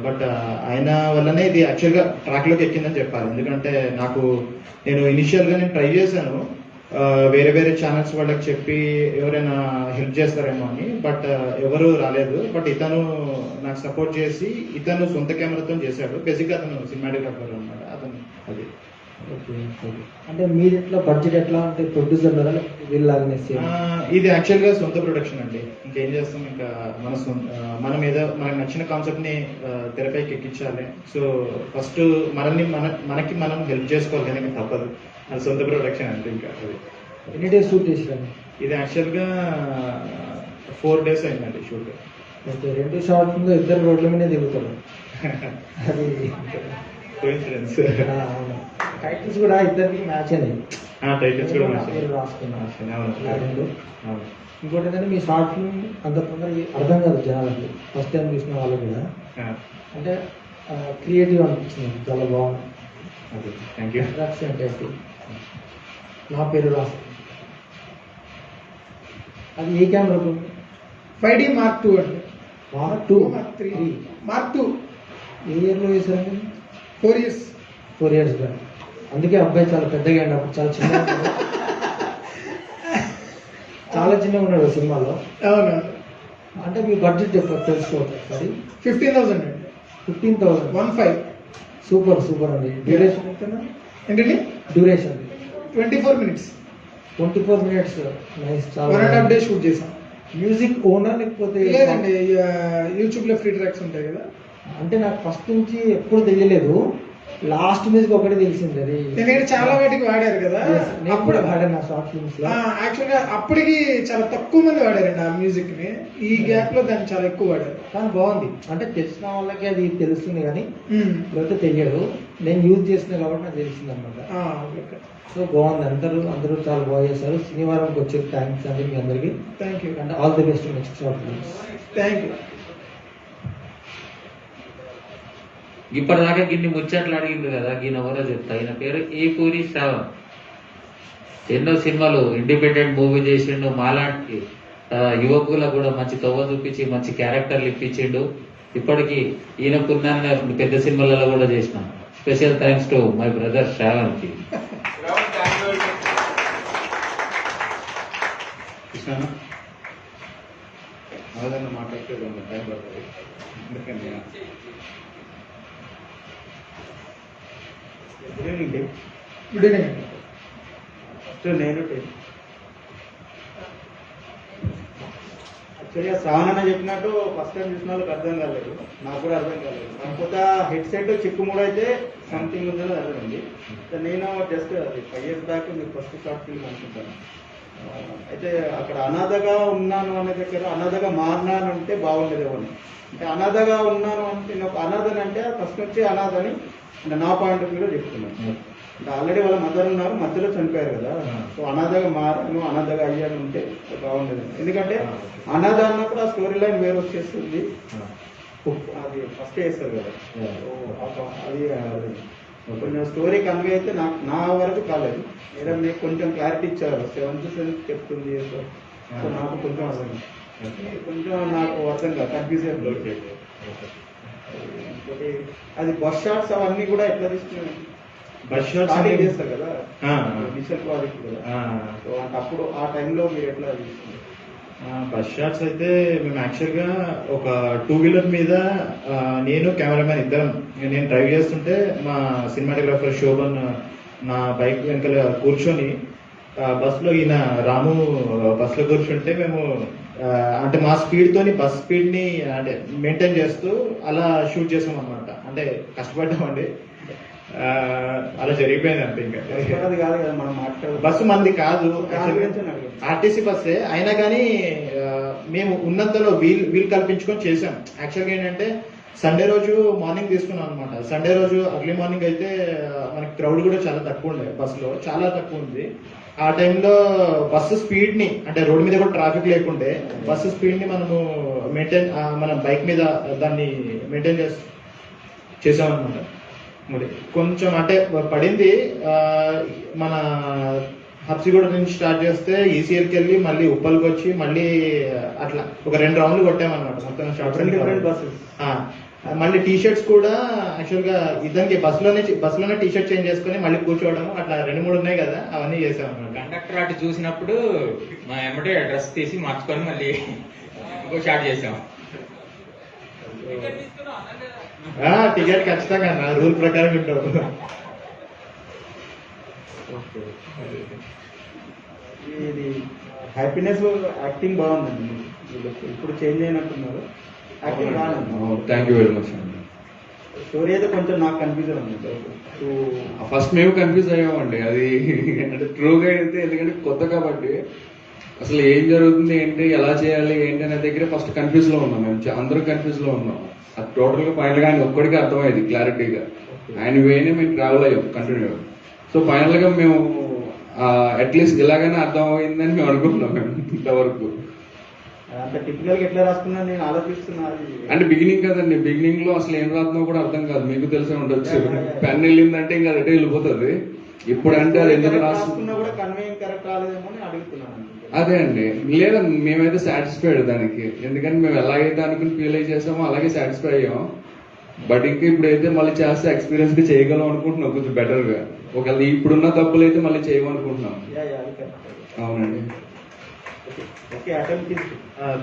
బట్ ఆయన వల్లనే ఇది యాక్చువల్గా ట్రాక్లోకి ఎక్కిందని చెప్పాలి. ఎందుకంటే నేను ఇనిషియల్గా ట్రై చేశాను వేరే వేరే ఛానల్స్ వాళ్ళకి చెప్పి ఎవరైనా హెల్ప్ చేస్తారేమో అని, బట్ ఎవరు రాలేదు. బట్ ఇతను నాకు సపోర్ట్ చేసి ఇతను సొంత కెమెరాతో చేశాడు. బేసిక్గా అతను సినిమాటోగ్రాఫర్ అనమాట. అతను అది అంటే మీరు ఎట్లా బడ్జెట్ ఎట్లా అంటే ప్రొడ్యూసర్ కదా వీళ్ళలాగానే? ఇది యాక్చువల్గా సొంత ప్రొడక్షన్ అండి. ఇంకేం చేస్తాం, ఇంకా మనం ఏదో మనకు నచ్చిన కాన్సెప్ట్ ని తెరపైకి ఎక్కించాలి. సో ఫస్ట్ మనకి మనం హెల్ప్ చేసుకోవాలి, కానీ తప్పదు. అది సొంత ప్రొడక్షన్ అంటే. ఇంకా అది ఎన్ని డేస్ షూట్ చేసిరండి? ఇది యాక్చువల్గా 4 days అయిందండి షూట్. ఓకే. 2 షార్ట్ ముందు ఇద్దరు రోడ్ల మీద దిగుతారు. అది కోఇన్సిడెన్స్. టైటిల్స్ కూడా ఇద్దరికి మ్యాచ్ అయినాయి. టైటిల్స్ కూడా రాసుకున్నాను. ఇంకోటి ఏంటంటే మీ షార్ట్ ఫిల్మ్ అంత తొందరగా అర్థం కాదు జనాలకి, ఫస్ట్ టైం చూసిన వాళ్ళు కూడా. అంటే క్రియేటివ్ అనిపించింది, చాలా బాగుంది. Thank you. అంటే నా పేరు రాసు. అది ఏ కెమెరా? 5D Mark 2 అండి. మార్క్ 2 Mark 3 Mark 2 ఏ ఇయర్లో వేసారండి? 4 years. 4 years back. అందుకే అబ్బాయి చాలా పెద్దగా అండి, అప్పుడు చాలా చిన్నగా ఉన్నాడు. చాలా చిన్నగా ఉన్నాడు సినిమాలో. అవును, అంటే మీ బడ్జెట్ తెలుసుకోవచ్చు ఒకసారి. 15,000 అండి. 15,000. 15. సూపర్ సూపర్ అండి. డ్యూరేషన్ ఎంత? ఏంటండి? Duration 24 minutes. 24 minutes. నైస్. చాలా 1.5 days షూట్ చేసాం. మ్యూజిక్ ఓనా లేకపోతే? లేదండి, యూట్యూబ్ లో ఫ్రీ ట్రాక్స్ ఉంటాయి కదా. అంటే నాకు ఫస్ట్ నుంచి ఎప్పుడు తెలియలేదు, లాస్ట్ మ్యూజిక్ ఒకటి తెలిసింది. అది ఎందుకంటే చాలా వాటికి వాడారు కదా. నేను కూడా వాడాను నా షార్ట్ ఫిల్మ్స్ లో. యాక్చువల్ గా అప్పటికి చాలా తక్కువ మంది వాడారండి ఆ మ్యూజిక్ ని. ఈ గ్యాప్ లో దాన్ని చాలా ఎక్కువ వాడారు. కానీ బాగుంది. అంటే తెలిసిన వాళ్ళకి అది తెలుస్తుంది కానీ లేకపోతే తెలియదు. నేను యూజ్ చేసిన కాబట్టి నాకు తెలిసింది అనమాట. సో బాగుంది. అందరూ చాలా బాగా చేశారు. శనివారంకి వచ్చే థ్యాంక్స్ అండి మీ అందరికి. Thank you and all the best next short films. Thank you. ఇప్పటిదాకా గిన్ని ముచ్చట్లు అడిగింది కదా, ఈయన ఎవరో చెప్తా. ఈయన పేరు ఏకూరి శ్రావణ్. ఎన్నో సినిమాలు ఇండిపెండెంట్ మూవీ చేసిండు. మాలాంటి యువకులకు కూడా మంచి తొవ్వ చూపించి మంచి క్యారెక్టర్లు ఇప్పించిండు. ఇప్పటికి ఈయనకున్న పెద్ద సినిమాలలో కూడా చేసినాం. Special thanks to my brother Shravan కి. కృష్ణ మాట్లాడితే టైం పడుతుంది, ఎందుకంటే గుడ్ ఈవినింగ్. గుడ్ ఈవినింగ్ అండి. ఫస్ట్ నేను యాక్చువల్గా శ్రావణ్ అన్న చెప్పినట్టు ఫస్ట్ టైం చూసిన వాళ్ళకి అర్థం కాలేదు, నాకు కూడా అర్థం కాలేదు. కాకపోతే హెడ్ సెట్ చిక్కుముడు అయితే సంథింగ్ ఉందని అర్థమైంది. నేను జస్ట్ అది 5 years బ్యాక్ మీకు ఫస్ట్ షార్ట్ ఫిల్మ్ అనుకుంటాను. అయితే అక్కడ అనాథగా ఉన్నాను అనే దగ్గర అనాథగా మారినాను అంటే బాగుండేదేమో. అంటే అనాథగా ఉన్నాను అంటే నేను ఒక అనాథని అంటే ఫస్ట్ నుంచి అనాథని అంటే నా పాయింట్ ఆఫ్ వ్యూలో చెప్తున్నాను. అంటే ఆల్రెడీ వాళ్ళ మదర్ ఉన్నారు, మధ్యలో చనిపోయారు కదా. సో అనాథగా మారాను, అనాథగా అయ్యాను అంటే బాగుండేది. ఎందుకంటే అనాథ అన్నప్పుడు ఆ స్టోరీ లైన్ వేరు వచ్చేస్తుంది. అది ఫస్ట్ వేస్తారు కదా. అది కొంచెం స్టోరీ కన్వే అయితే నా వరకు కాలేదు. మేడం మీకు కొంచెం క్లారిటీ ఇచ్చారు. 7th సెన్స్ చెప్తుంది. సో నాకు కొంచెం అర్థం నాకు అర్థం కాదు, కన్ఫ్యూజ్ అయిపోయింది. అది బస్ షాట్స్ అవన్నీ కూడా ఎట్లా తీసుకున్నాను? బస్ షాట్స్ స్టార్టింగ్ చేస్తారు కదా, ఇనిషియల్ ప్రాజెక్ట్ కదా. సో అంటే అప్పుడు ఆ టైంలో మీరు ఎట్లా తీసుకున్నారు? బస్ షాట్స్ అయితే మేము యాక్చువల్గా ఒక 2-wheeler మీద నేను కెమెరామ్యాన్ ఇద్దరం, నేను డ్రైవ్ చేస్తుంటే మా సినిమాటోగ్రాఫర్ శోభన్ నా బైక్ వెనకాల కూర్చొని బస్సులో ఈయన రాము బస్సులో కూర్చుంటే మేము అంటే మా స్పీడ్తోని బస్ స్పీడ్ని అంటే మెయింటైన్ చేస్తూ అలా షూట్ చేసాం అనమాట. అంటే కష్టపడ్డామండి, అలా జరిగిపోయింది అంతే. ఇంకా కాదు కదా మనం మాట్లాడు, బస్సు మంది కాదు, ఆర్టీసీ బస్సే అయినా కానీ మేము ఉన్నంతలో వీల్ కల్పించుకొని చేసాం. యాక్చువల్గా ఏంటంటే సండే రోజు మార్నింగ్ తీసుకున్నాం అనమాట. సండే రోజు అర్లీ మార్నింగ్ అయితే మనకి క్రౌడ్ కూడా చాలా తక్కువ ఉండే, బస్సులో చాలా తక్కువ ఉంది. ఆ టైంలో బస్సు స్పీడ్ని అంటే రోడ్డు మీద కూడా ట్రాఫిక్ లేకుండే బస్సు స్పీడ్ని మనము మెయింటైన్ మన బైక్ మీద దాన్ని మెయింటైన్ చేసామన్నమాట. మరి కొంచెం అంటే పడింది. మన హబ్సిగూడ నుంచి స్టార్ట్ చేస్తే ఈసీఎల్కి వెళ్ళి మళ్ళీ ఉప్పల్కి వచ్చి మళ్ళీ అట్లా ఒక 2 రౌండ్లు కొట్టామన్నమాట మొత్తం షార్ట్. మళ్ళీ టీ షర్ట్స్ కూడా యాక్చువల్గా ఇద్దరికి బస్సులోనే టీ షర్ట్ చేంజ్ చేసుకుని మళ్ళీ కూర్చోవడం అట్లా 2-3 ఉన్నాయి కదా, అవన్నీ చేసామన్నమాట. కండక్టర్ అటు చూసినప్పుడు మా ఎమ్మటే డ్రెస్ తీసి మార్చుకొని మళ్ళీ ఇంకో షాట్ చేసాం. టికెట్ ఖచ్చితంగా రూల్ ప్రకారం ఉంటావు. ఇది హ్యాపీనెస్ యాక్టింగ్ బాగుందండి. ఇప్పుడు చేంజ్ అయినట్టున్నారు, యాక్టింగ్ బాగుంది. థ్యాంక్ యూ వెరీ మచ్ అండి. స్టోరీ అయితే కొంచెం నాకు కన్ఫ్యూజన్ ఉంది. ఫస్ట్ మేము కన్ఫ్యూజ్ అయ్యామండి. అది అంటే ట్రూగా అయితే ఎందుకంటే కొత్త కాబట్టి అసలు ఏం జరుగుతుంది ఏంటి ఎలా చేయాలి ఏంటి అనే దగ్గర ఫస్ట్ కన్ఫ్యూజ్ లో ఉన్నాం. మేము అందరూ కన్ఫ్యూజ్ లో ఉన్నాం. అది టోటల్ గా ఫైనల్ గా ఆయన ఒక్కడికి అర్థమైంది క్లారిటీగా. ఆయన వేనే మేము ట్రావెల్ అయ్యాం కంటిన్యూ. సో ఫైనల్ గా మేము అట్లీస్ట్ ఇలాగైనా అర్థం అయిందని మేము అనుకుంటున్నాం. మేము ఇంతవరకు అంత టిపికల్ గా ఎట్లా రాసుకున్నా నేను ఆలోచిస్తున్నా. అంటే బిగినింగ్ కదండి, బిగినింగ్ లో అసలు ఏం రాస్తున్నావు కూడా అర్థం కాదు, మీకు తెలిసే ఉండొచ్చు. పెన్ వెళ్ళిందంటే ఇంకా అదే వెళ్ళిపోతుంది. ఇప్పుడు అంటే అది ఎందుకు రాసుకున్నా కూడా కన్వేయింగ్ కరెక్ట్ రాలేదేమో అని అడుగుతున్నాను. అదే అండి, లేదా మేమైతే సాటిస్ఫైడ్ దానికి, ఎందుకంటే మేము ఎలాగైతే అనుకుని ఫీల్ అయి చేసామో అలాగే సాటిస్ఫై అయ్యాం. బట్ ఇంకా ఇప్పుడైతే మళ్ళీ చేస్తే ఎక్స్పీరియన్స్ గా చేయగలం అనుకుంటున్నాం, కొంచెం బెటర్ గా. ఒకవేళ ఇప్పుడున్న తప్పులు అయితే మళ్ళీ చేయమనుకుంటున్నాం. అవునండి.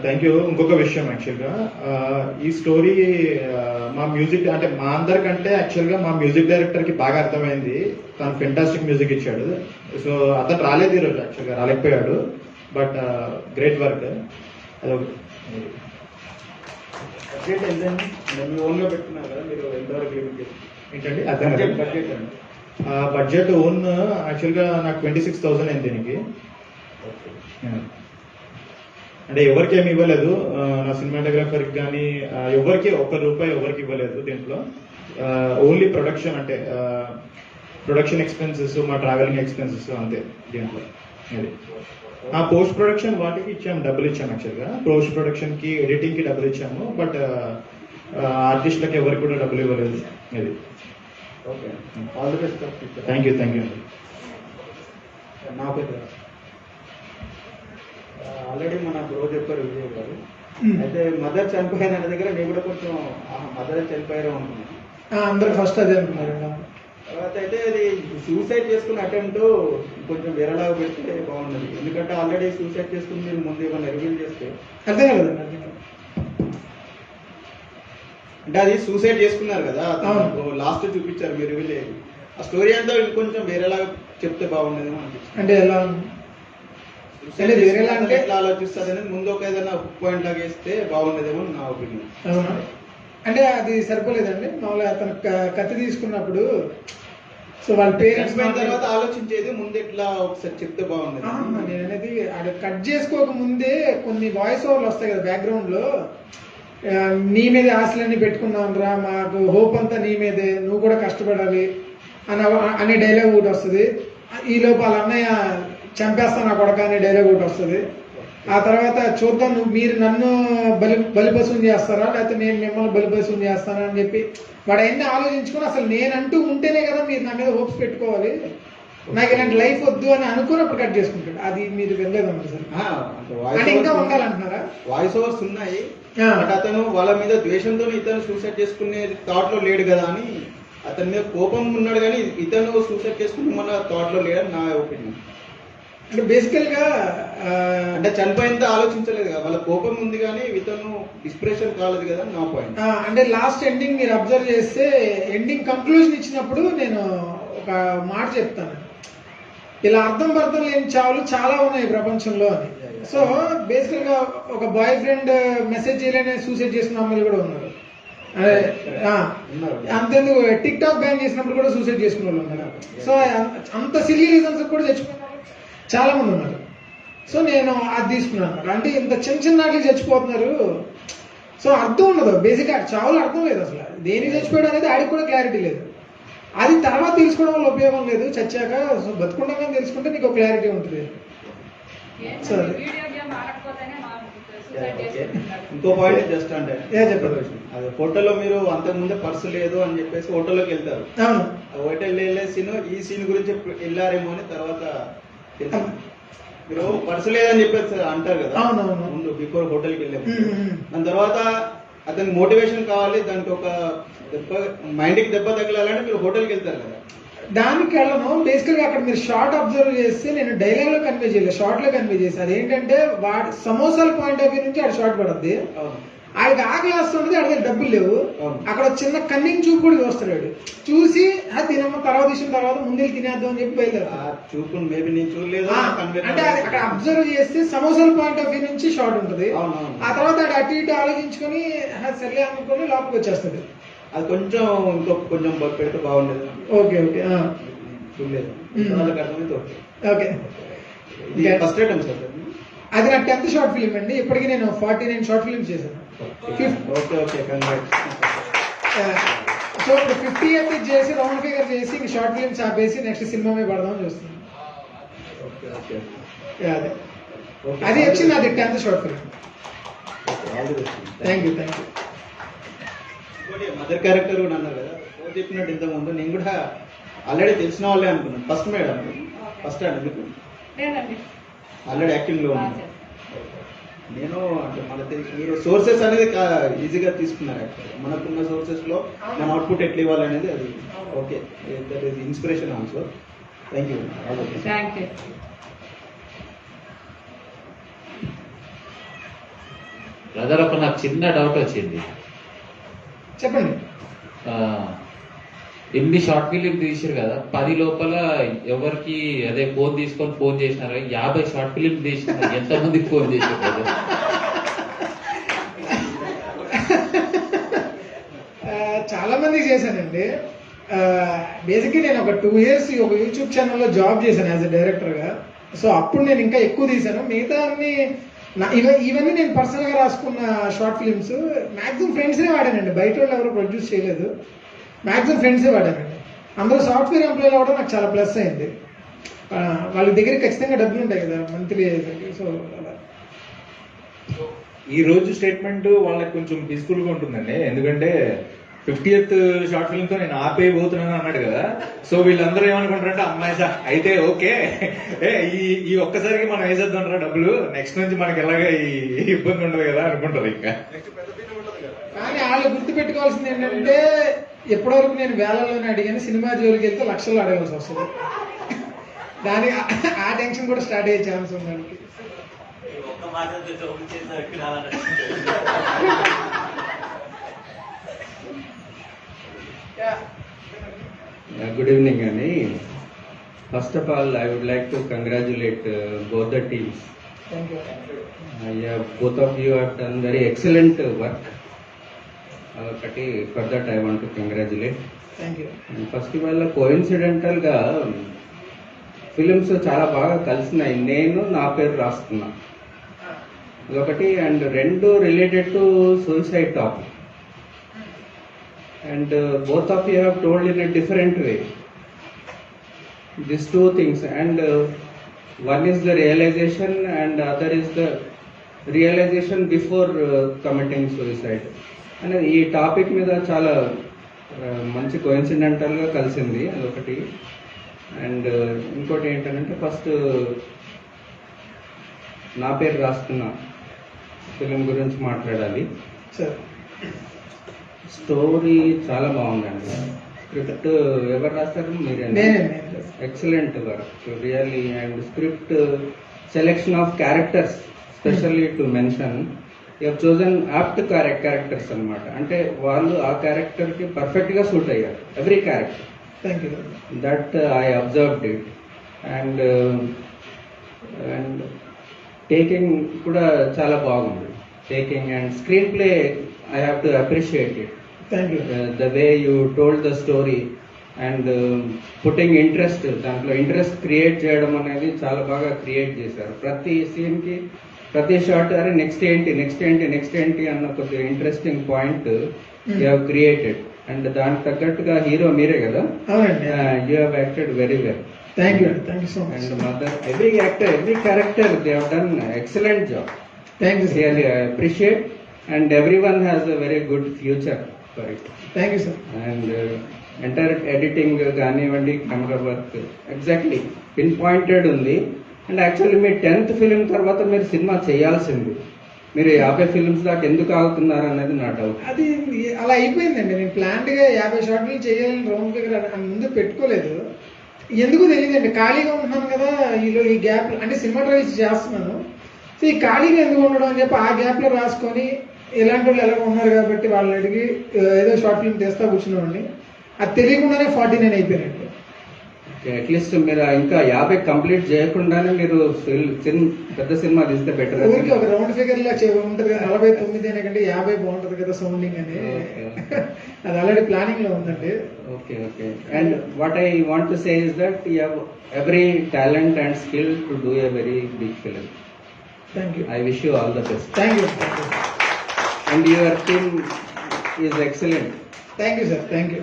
Thank you. ఇంకొక విషయం యాక్చువల్గా ఈ స్టోరీ మా మ్యూజిక్ అంటే మా అందరికంటే యాక్చువల్గా మా మ్యూజిక్ డైరెక్టర్కి బాగా అర్థమైంది. తను ఫెంటాస్టిక్ మ్యూజిక్ ఇచ్చాడు. సో అతను రాలేదు ఈరోజు, యాక్చువల్గా రాలేకపోయాడు. But great work. అదొకటి. బడ్జెట్ ఎంతండి? మీ ఓన్గా పెట్టుకున్నారు కదా, మీరు ఎంతవరకు లిమిట్ ఏంటండి అర్థం బడ్జెట్ అండి? బడ్జెట్ ఓన్ యాక్చువల్గా నాకు 26,000 అయింది దీనికి. అంటే ఎవరికి ఏమి ఇవ్వలేదు, నా సినిమాటోగ్రాఫర్కి కానీ ఎవరికి ₹1 ఎవరికి ఇవ్వలేదు దీంట్లో. ఓన్లీ ప్రొడక్షన్ అంటే ప్రొడక్షన్ ఎక్స్పెన్సెస్, మా ట్రావెలింగ్ ఎక్స్పెన్సెస్ అంతే దీంట్లో. అది పోస్ట్ ప్రొడక్షన్ వాటికి ఇచ్చాము, డబ్బులు ఇచ్చాము. యాక్చువల్గా పోస్ట్ ప్రొడక్షన్కి, ఎడిటింగ్కి డబ్బులు ఇచ్చాము. బట్ ఆర్టిస్ట్లకి ఎవరికి కూడా డబ్బులు ఇవ్వలేదు. అది. Okay, all the best. Thank you అండి. నా పేరు ఆల్రెడీ మన బ్రో చెప్పారు విజయ్ గారు. అయితే మదర్ చనిపోయిన దగ్గర నేను కూడా కొంచెం మదర్ చనిపోయారు అనుకున్నాను. అందరూ ఫస్ట్ అదే అనుకున్నారు. తర్వాత అయితే అది సూసైడ్ చేసుకున్న అటెంప్ట్ కొంచెం వేరేలాగా పెడితే బాగుండదు. ఎందుకంటే ఆల్రెడీ సూసైడ్ చేసుకుని మీరు ముందు ఏమైనా రివీల్ చేస్తే అర్థం కదండి. అంటే అది సూసైడ్ చేసుకున్నారు కదా, లాస్ట్ చూపించారు మీరు రివీల్ అయ్యేది. ఆ స్టోరీ అంతా ఇంకొంచెం వేరేలాగా చెప్తే బాగుండేదేమో అనిపించింది. అంటే ఎలా వేరేలా అంటే ఎట్లా ఆలోచిస్తుంది అనేది ముందు ఒక ఏదైనా పాయింట్ లాగా వేస్తే బాగుండేదేమో నా ఒపీనియన్. అవునా? అంటే అది సరిపోలేదండి. మామూలుగా అతను కత్తి తీసుకున్నప్పుడు సో వాళ్ళ పేరెంట్స్ తర్వాత ఆలోచించేది ముందు ఎట్లా ఒకసారి చెప్తే బాగుండేది. నేను అనేది అది కట్ చేసుకోక ముందే కొన్ని వాయిస్ ఓవర్లు వస్తాయి కదా బ్యాక్గ్రౌండ్ లో, నీ మీదే ఆశలన్నీ పెట్టుకున్నాను రా, మాకు హోప్ అంతా నీ మీదే, నువ్వు కూడా కష్టపడాలి అనే డైలాగ్ ఒకటి వస్తుంది. ఈ లోపు వాళ్ళ అన్నయ్య చంపేస్తా నా కొడక అనే డైలాగ్ ఒకటి వస్తుంది. ఆ తర్వాత చూద్దాం మీరు నన్ను బలిపశువుని చేస్తారా లేకపోతే నేను మిమ్మల్ని బలిపశువుని చేస్తానా అని చెప్పి వాడు అన్నీ ఆలోచించుకుని అసలు నేనంటూ ఉంటేనే కదా మీరు నా మీద హోప్స్ పెట్టుకోవాలి, నాకు ఇలాంటి లైఫ్ వద్దు అని అనుకున్నప్పుడు కట్ చేసుకుంటాడు. అది మీరు వెళ్ళలేదండి సార్? అంటే ఇంకా ఉండాలంటున్నారా? వాయిస్ ఓవర్స్ ఉన్నాయి, బట్ అతను వాళ్ళ మీద ద్వేషంతో ఇతను సూసైడ్ చేసుకునే థాట్ లో లేడు కదా అని, అతని మీద కోపం ఉన్నాడు కానీ ఇతను సూసైడ్ చేసుకుని మన థాట్ లో లేడని నా ఒపీనియన్. అంటే బేసికల్ గా అంటే చనిపోయిందో ఆలోచించలేదు కదా, వాళ్ళ కోపం ఉంది కానీ ఇతను ఇన్స్పిరేషన్ కాలేదు కదా నా పాయింట్. అంటే లాస్ట్ ఎండింగ్ మీరు అబ్జర్వ్ చేస్తే ఎండింగ్ కంక్లూజన్ ఇచ్చినప్పుడు నేను ఒక మాట చెప్తాను, ఇలా అర్థం పర్థం లేని చావులు చాలా ఉన్నాయి ప్రపంచంలో అని. సో బేసికల్ గా ఒక బాయ్ ఫ్రెండ్ మెసేజ్ చేయలేని సూసైడ్ చేసిన అమ్మాయిలు కూడా ఉన్నారు. అంతేందుకు టిక్ టాక్ బ్యాన్ చేసినప్పుడు కూడా సూసైడ్ చేసుకున్న వాళ్ళు ఉన్నారు. సో అంత సిల్లీ రీజన్స్ కూడా చచ్చిపోయిన చాలా మంది ఉన్నారు. సో నేను అది తీసుకున్నాను అనమాట. అంటే ఇంత చిన్న చిన్న వాటికి చచ్చిపోతున్నారు. సో అర్థం ఉండదు, బేసిక్గా చావులు అర్థం లేదు అసలు. దేనికి చచ్చిపోయాడు అనేది ఆడికి కూడా క్లారిటీ లేదు. అది తర్వాత తెలుసుకోవడం వల్ల ఉపయోగం లేదు. చచ్చాక సో బతుకుండగా తెలుసుకుంటే నీకు క్లారిటీ ఉంటుంది. సరే, ఇంకో పాయింట్ జస్ట్ అంటే అది హోటల్లో మీరు అంతకుముందే పర్సు లేదు అని చెప్పేసి హోటల్లోకి వెళ్తారు. హోటల్ వెళ్ళేసి ఈ సీన్ గురించి వెళ్ళారేమో అని తర్వాత మీరు పర్సు లేదని చెప్పేసి అంటారు కదా ముందు బిఫోర్ హోటల్కి వెళ్ళే. దాని తర్వాత అతనికి మోటివేషన్ కావాలి, దానికి ఒక మైండ్కి దెబ్బ తగలాలంటే మీరు హోటల్కి వెళ్తారు కదా. దానికి వెళ్ళను. బేసికల్ గా అక్కడ మీరు షార్ట్ అబ్జర్వ్ చేస్తే నేను డైలాగ్ లో కన్వే చేయలేదు, షార్ట్ లో కన్వే చేశాను. అదేంటంటే వాడి సమోసాల పాయింట్ ఆఫ్ వ్యూ నుంచి ఆడు షార్ట్ పడద్ది, ఆడికి ఆకలి వస్తుంటది, ఆడి దగ్గర డబ్బులు లేవు. అక్కడ చిన్న కన్నింగ్ చూపు కూడా చూస్తాడు. వాడు చూసి తినమ్మ తర్వాత ఇచ్చిన తర్వాత ముందు తినేద్దాం అని చెప్పి బయలుదేరు చూపు మేబీ నేను చూడలేదు. అంటే అక్కడ అబ్జర్వ్ చేస్తే సమోసాల పాయింట్ ఆఫ్ వ్యూ నుంచి షార్ట్ ఉంటుంది. ఆ తర్వాత ఆడు అటు ఇటు ఆలోచించుకొని సర్లే అనుకుని లోపలికి వచ్చేస్తాడు. అది కొంచెం కొంచెం పెడితే బాగుండేది. ఓకే ఓకే చూడలేదు. ఓకే, ఫస్ట్ ఐటమ్ సార్ అది నా 10th షార్ట్ ఫిల్మ్ అండి. ఇప్పటికీ నేను 49 షార్ట్ ఫిల్మ్స్ చేశాను. సో ఇప్పుడు 50th చేసి రౌండ్ ఫిగర్ చేసి ఇంక షార్ట్ ఫిల్మ్స్ ఆపేసి నెక్స్ట్ సినిమా మీద పడదామని చూస్తున్నాను. అది వచ్చింది, అది 10th short film. Thank you. Mother character కూడా అన్నారు కదా, చెప్పినట్టు ఇంతకుముందు నేను కూడా ఆల్రెడీ తెలిసిన వాళ్ళే అనుకున్నాను. ఫస్ట్ మేడం ఫస్ట్ అండి మీకు ఆల్రెడీ యాక్టింగ్ లో ఉన్నాను. నేను అంటే మన మీరు సోర్సెస్ అనేది ఈజీగా తీసుకున్నారు. యాక్చువల్లీ మనకున్న సోర్సెస్ లో మన అవుట్పుట్ ఎట్లా ఇవ్వాలనేది అది okay, that is inspiration also. Thank you. Thank you. Brother ఒక నాకు చిన్న డౌట్ వచ్చింది. చెప్పండి. ఎన్ని షార్ట్ ఫిలిం తీసారు కదా, 10 లోపల ఎవరికి అదే ఫోన్ తీసుకొని ఫోన్ చేసినారు, 50 షార్ట్ ఫిలిం తీసినారు, ఎంతమందికి ఫోన్ చేశారు కదా? చాలా మందికి చేశానండి. బేసిక్గా నేను ఒక 2 years ఒక యూట్యూబ్ ఛానల్లో జాబ్ చేశాను యాజ్ ఎ డైరెక్టర్గా. సో అప్పుడు నేను ఇంకా ఎక్కువ తీశాను. మిగతా అన్ని ఇవన్నీ నేను పర్సనల్గా రాసుకున్న షార్ట్ ఫిలిమ్స్. మ్యాక్సిమం ఫ్రెండ్స్నే వాడానండి, బయట వాళ్ళు ఎవరు ప్రొడ్యూస్ చేయలేదు. మ్యాక్సిమం ఫ్రెండ్సే వాడానండి. అందరూ సాఫ్ట్వేర్ ఎంప్లాయీలు అవ్వడం నాకు చాలా ప్లస్ అయింది. వాళ్ళ దగ్గర ఖచ్చితంగా డబ్బులు ఉంటాయి కదా మంత్లీ. సో అలా ఈ రోజు స్టేట్మెంట్ వాళ్ళకి కొంచెం పీస్ఫుల్ గా ఉంటుందండి. ఎందుకంటే 50th షార్ట్ ఫిల్మ్ తో నేను ఆపేయబోతున్నాను అన్నాడు కదా. సో వీళ్ళందరూ ఏమనుకుంటారంటే అమ్మాయి సార్ అయితే ఓకే, ఈ ఒక్కసారికి మనం వేసేద్దాం రా డబ్బులు, నెక్స్ట్ నుంచి మనకి ఎలాగ ఈ ఇబ్బంది ఉండదు కదా అనుకుంటారు. ఇంకా కానీ వాళ్ళు గుర్తుపెట్టుకోవాల్సింది ఏంటంటే ఎప్పటివరకు నేను వేలల్లోనే అడిగాను, సినిమా జోలికి వెళ్తే లక్షల్లో అడగాల్సి వస్తుంది. దాని ఆ టెన్షన్ కూడా స్టార్ట్ అయ్యే ఛాన్స్ ఉంది వాళ్ళకి. గుడ్ ఈవినింగ్ అండి. First of all I would like to congratulate both the teams. Both of you have done very excellent work. ఒకటి for that I want to congratulate. First ఇవాళ coincidental గా films చాలా బాగా కలిసినాయి. నేను నా పేరు రాస్తున్నా ఒకటి, and 2 related to suicide topic. And both of you have told in a different way these 2 things, and one is the realization and other is the realization before committing suicide. And ఈ topic మీద చాలా మంచి coincidental గా కలిసింది అదొకటి. And ఇంకోటి ఏంటంటే first నా పేరు రాస్తున్న ఫిలిం గురించి మాట్లాడాలి. స్టోరీ చాలా బాగుందండి. స్క్రిప్ట్ ఎవరు రాస్తారు? మీరే. Excellent work really. And script selection of characters specially to mention, you have chosen apt characters అనమాట. అంటే వాళ్ళు ఆ క్యారెక్టర్ కి పర్ఫెక్ట్ గా సూట్ అయ్యారు, every character. That I observed it. And taking కూడా చాలా బాగుంది. Taking and screen play I have to appreciate it. Thank you. The way you told the story and putting interest, దాంట్లో interest create చేయడం అనేది చాలా బాగా create చేశారు. ప్రతి సీన్ కి ప్రతి షాట్ అరే నెక్స్ట్ ఏంటి అన్న కొద్దిగా interesting point you have created. And దానికి తగ్గట్టుగా హీరో మీరే కదా, you have acted very well. Thank you so much. And mother, every character they have done excellent job. Thank you. Really I appreciate. And everyone has a very good future for it. Thank you, sir. And entire editing ganivandi, camera work exactly pinpointed ఉంది. And actually me 10th film తర్వాత మీరు cinema చేయాల్సింది. మీరు 50 films దాకా ఎందుకు ఆగుతున్నారు అనేది నా doubt. అది అలా అయిపోయిందండి. నేను ప్లాన్డ్ గా 50 షార్ట్లు చేయాలని రౌండ్ ఫిగర్ ముందు పెట్టుకోలేదు. ఎందుకు తెలియదండి, ఖాళీగా ఉంటున్నాను కదా ఈ గ్యాప్, అంటే సినిమా ట్రయల్స్ చేస్తున్నాను. సో ఈ ఖాళీగా ఎందుకు ఉండడం అని చెప్పి ఆ గ్యాప్ లో రాసుకొని ఇలాంటి వాళ్ళు ఎలా ఉన్నారు కాబట్టి వాళ్ళని అడిగి ఏదో షార్ట్ ఫిల్మ్ తీస్తా కూర్చున్నామండి. అది తెలియకుండానే 49 అయిపోయినట్టు. అట్లీస్ట్ మీరు ఇంకా 50 కంప్లీట్ చేయకుండానే మీరు పెద్ద సినిమా తీస్తే బెటర్. ఊరికి ఒక రౌండ్ ఫిగర్ లా ఉంటుంది కదా, 49 అనే కంటే 50 బాగుంటది కదా సౌండింగ్ అని. అది ఆల్రెడీ ప్లానింగ్ లో ఉందండి. Okay. And what I want to say is that you have every talent and skill to do a very big film. Thank you. I wish you all the best. Thank you. And your team is excellent. Thank you, sir. Thank you.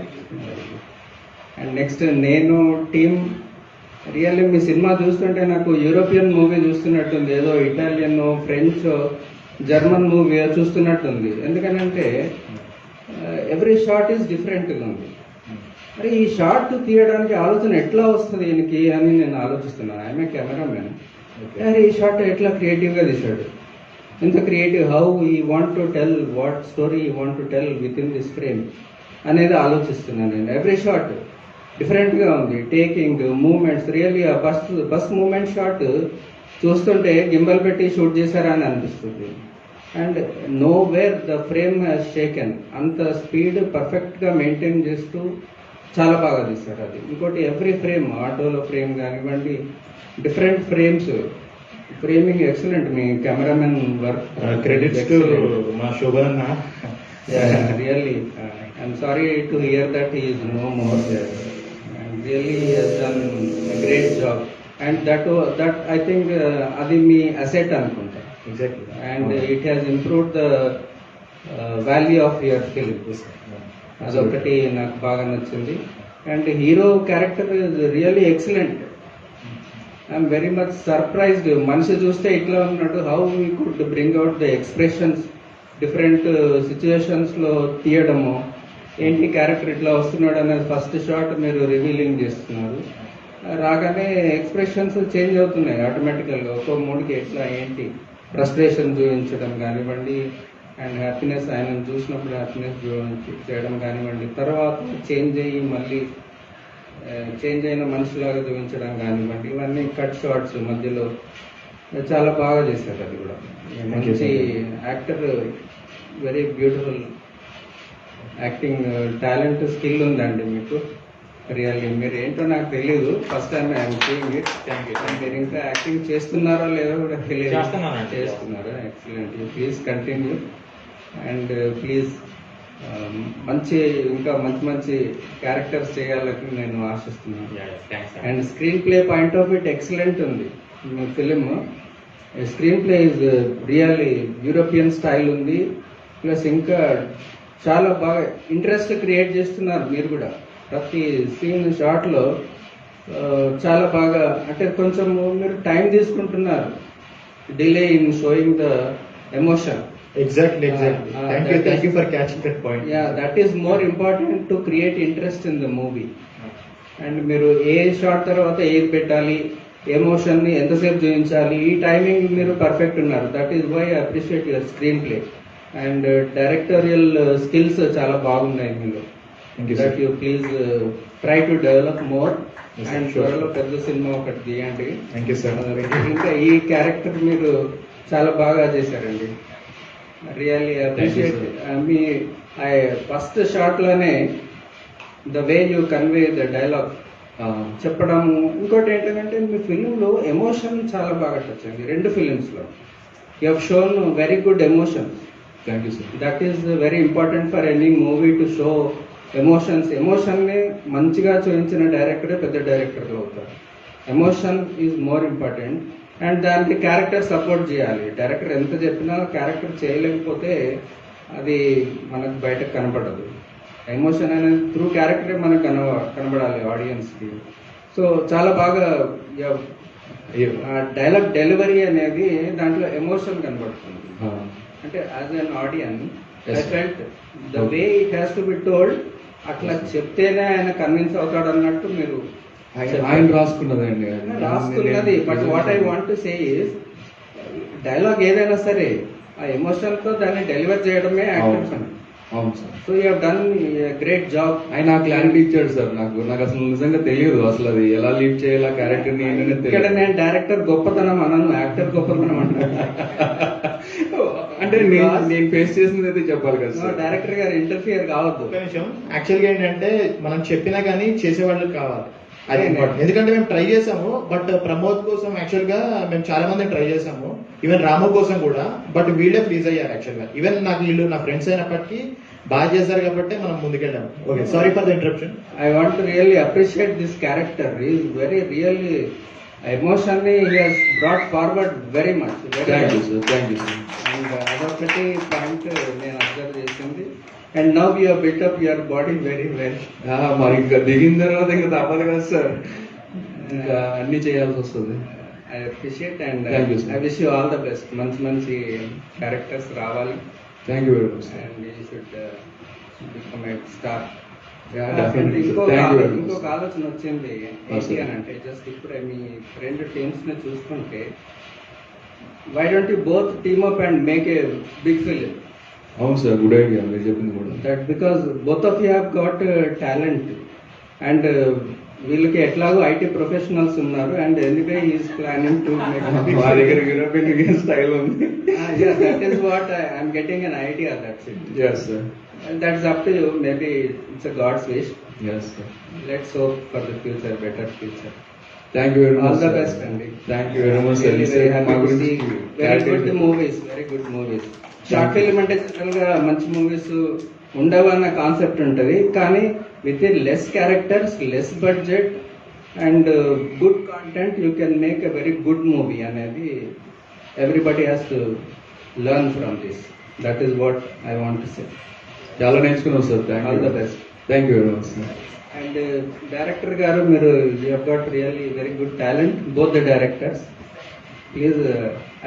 And next, నేను team really మీ cinema చూస్తుంటే నాకు European movie చూస్తున్నట్టుంది, ఏదో Italian, French, German movie చూస్తున్నట్టుంది. ఎందుకనంటే every shot is డిఫరెంట్గా ఉంది. మరి ఈ shot తీయడానికి ఆలోచన ఎట్లా వస్తుంది ఈయనకి అని నేను ఆలోచిస్తున్నాను. I'm a cameraman. అరే ఈ షార్ట్ ఎట్లా క్రియేటివ్గా తీశాడు, ఎంత creative, how he want to tell, what story he want to tell within this frame అనేది ఆలోచిస్తున్నాను నేను. ఎవ్రీ షాట్ డిఫరెంట్గా ఉంది, టేకింగ్ మూమెంట్స్, రియల్లీ ఆ బస్ మూమెంట్ షాట్ చూస్తుంటే గింబల్ పెట్టి షూట్ చేశారా అని అనిపిస్తుంది. And nowhere the frame has shaken, అంత స్పీడ్ పర్ఫెక్ట్గా మెయింటైన్ చేస్తూ చాలా బాగా తీశారు అది. ఇంకోటి ఎవ్రీ ఫ్రేమ్, ఆటోలో ఫ్రేమ్ కానివ్వండి, డిఫరెంట్ ఫ్రేమ్స్, ఫ్రేమింగ్ ఎక్సలెంట్. మీ కెమెరామెన్ వర్క్ క్రెడిట్స్ టు మా Shobhan. Really I'm sorry to hear that he is no more, and really has done great job. And that I think అది మీ asset అనుకుంటా. Exactly. And it has improved the value of your film. అదొకటి నాకు బాగా నచ్చింది. And hero character is really excellent. I'm very much surprised. మనిషి చూస్తే ఇట్లా ఉన్నట్టు, how we could bring out the expressions different సిచ్యువేషన్స్లో తీయడము, ఏంటి క్యారెక్టర్ ఇట్లా వస్తున్నాడు అనేది ఫస్ట్ షాట్ మీరు రివీలింగ్ చేస్తున్నారు. రాగానే ఎక్స్ప్రెషన్స్ చేంజ్ అవుతున్నాయి ఆటోమేటికల్గా, ఒక్కో మూడుకి ఎట్లా ఏంటి ఫ్రస్ట్రేషన్ చూపించడం కానివ్వండి, అండ్ హ్యాపీనెస్ ఆయన చూసినప్పుడు హ్యాపీనెస్ చేయడం కానివ్వండి, తర్వాత చేంజ్ అయ్యి మళ్ళీ చేంజ్ అయిన మనిషిలాగా చూపించడం కానివ్వండి, ఇవన్నీ కట్ షార్ట్స్ మధ్యలో చాలా బాగా చేశారు. అది కూడా మంచి actor, very beautiful acting talent, skill ఉందండి మీకు. రియల్లీ మీరు ఏంటో నాకు తెలియదు, first time I'm seeing it. మీరు ఇంకా యాక్టింగ్ చేస్తున్నారో లేదో కూడా తెలియదు. చేస్తున్నారా? Excellent. Please continue and please మంచి ఇంకా మంచి మంచి క్యారెక్టర్స్ చేయాలని నేను ఆశిస్తున్నాను. And screenplay point of it excellent ఉంది మీ film. Screenplay is really European style ఉంది, ప్లస్ ఇంకా చాలా బాగా ఇంట్రెస్ట్ క్రియేట్ చేస్తున్నారు మీరు కూడా. ప్రతి సీన్ షాట్లో చాలా బాగా, అంటే కొంచెం మీరు టైం తీసుకుంటున్నారు, delay in showing the emotion. Exactly. Thank you for catching that point. Yeah, that is more important to create interest in the movie. And మీరు ఏ షాట్ తర్వాత ఏది పెట్టాలి, ఎమోషన్ని ఎంతసేపు చూపించాలి, ఈ టైమింగ్ మీరు పర్ఫెక్ట్ ఉన్నారు. That is why I appreciate your screenplay. And directorial skills చాలా బాగున్నాయి మీలో. That you please try to develop more. And త్వరలో పెద్ద సినిమా ఒకటి తీయండి. Thank you sir. ఇంకా ఈ క్యారెక్టర్ మీరు చాలా బాగా చేశారండి. రియల్లీ అప్రిషియేట్ మీ ఫస్ట్ షాట్లోనే the way you convey the dialogue చెప్పడము. ఇంకోటి ఏంటంటే మీ ఫిలింలో ఎమోషన్ చాలా బాగా టచ్ అయింది. రెండు ఫిలిమ్స్లో you have shown very good emotions. Thank you sir. That is very important for any movie to show emotions. ఎమోషన్ని మంచిగా చూపించిన డైరెక్టరే పెద్ద డైరెక్టర్లు అవుతారు. Emotion is more important. And దానికి క్యారెక్టర్ సపోర్ట్ చేయాలి. డైరెక్టర్ ఎంత చెప్పినా క్యారెక్టర్ చేయలేకపోతే అది మనకు బయటకు కనపడదు. ఎమోషన్ అనేది త్రూ క్యారెక్టరే మనకు కనబడాలి ఆడియన్స్కి. సో చాలా బాగా డైలాగ్ డెలివరీ అనేది దాంట్లో ఎమోషన్ కనబడుతుంది. అంటే as an audience I felt the way it has to be told, అట్లా చెప్తేనే ఆయన కన్విన్స్ అవుతాడు అన్నట్టు మీరు ఆయన రాసుకున్నదండి. రాసుకున్నది. But what I want to say is, dialogue ఏదైనా సరే ఆ ఎమోషన్తో దాన్ని డెలివర్ చేయడమే యాక్టర్ పని. అవును sir. So you have done great job. ఆయన క్లారిటీ ఇచ్చాడు సార్. నాకు అసలు నిజంగా తెలియదు అసలు అది ఎలా లీడ్ చేయాలా క్యారెక్టర్ ని. ఇక్కడ నేను డైరెక్టర్ గొప్పతనం అనను, యాక్టర్ గొప్పతనం అంటాను. అంటే నేను ఫేస్ చేసింది అయితే చెప్పాలి కదా సార్. డైరెక్టర్ గారు ఇంటర్ఫియర్ కావద్దు. ఒక నిమిషం. యాక్చువల్గా ఏంటంటే మనం చెప్పినా కానీ చేసేవాళ్ళు కావాలి. అది ఇంపార్టెంట్. ఎందుకంటే మేము ట్రై చేసాము, బట్ ప్రమోద్ కోసం యాక్చువల్ గా మేము చాలా మంది ట్రై చేసాము, ఈవెన్ రాము కోసం కూడా. బట్ వీళ్ళే ఫ్రీజ్ అయ్యారు యాక్చువల్ గా. ఈవెన్ నాకు వీళ్ళు నా ఫ్రెండ్స్ అయినప్పటికీ బాగా చేశారు కాబట్టి మనం ముందుకెళ్ళాము. Okay, sorry for the interruption. I want to really appreciate this character. Is very really emotion ని he has brought forward very much. Thank you sir. Thank you sir. And అదొకటి పాయింట్ నేను observe చేసింది. And now you have built up your body very well. మరి ఇంకా దిగిన తర్వాత ఇంకా తప్పదు కదా సార్, ఇంకా అన్ని చేయాల్సి వస్తుంది. I appreciate and Thank you, sir. I wish you all the best. మంచి మంచి క్యారెక్టర్స్ రావాలి. Thank you very much. And you should become a star. definitely, sir. ఇంకొక Thank you very much. ఇంకొక ఆలోచన వచ్చింది ఏంటి అని అంటే జస్ట్ ఇప్పుడే మీ రెండు టీమ్స్ ని చూసుకుంటే why don't you both team up and make a big film అవును సార్, గుడ్ ఐడియా మీరు చెప్పింది కూడా. That because both of you have got talent and వీళ్ళకి ఎట్లాగో ఐటీ ప్రొఫెషనల్స్ ఉన్నారు and anyway is planning to మా దగ్గర యూరోపియన్ స్టైల్ ఉంది. That is what I'm getting an idea that's it. Yes, sir. That's up to you, maybe it's a god's wish. Yes, sir. Let's hope for the future, better future. Thank you very much. All the sir. best, Andy. Thank you very much, sir. Really very happy మా to గురించి see very clarity good ఇచ్చారు. movies, very good movies. Short film అంటే general గా మంచి movies ఉండవు అన్న concept ఉంటది, కానీ with in less characters, less budget and good content you can make a very good movie అనేది everybody has to learn from this. That is what I want to say. చాలా నేర్చుకున్నాం sir. Thank all you. The best. Thank you very much sir. And director గారు, మీరు you have got really very good talent, both the directors. Please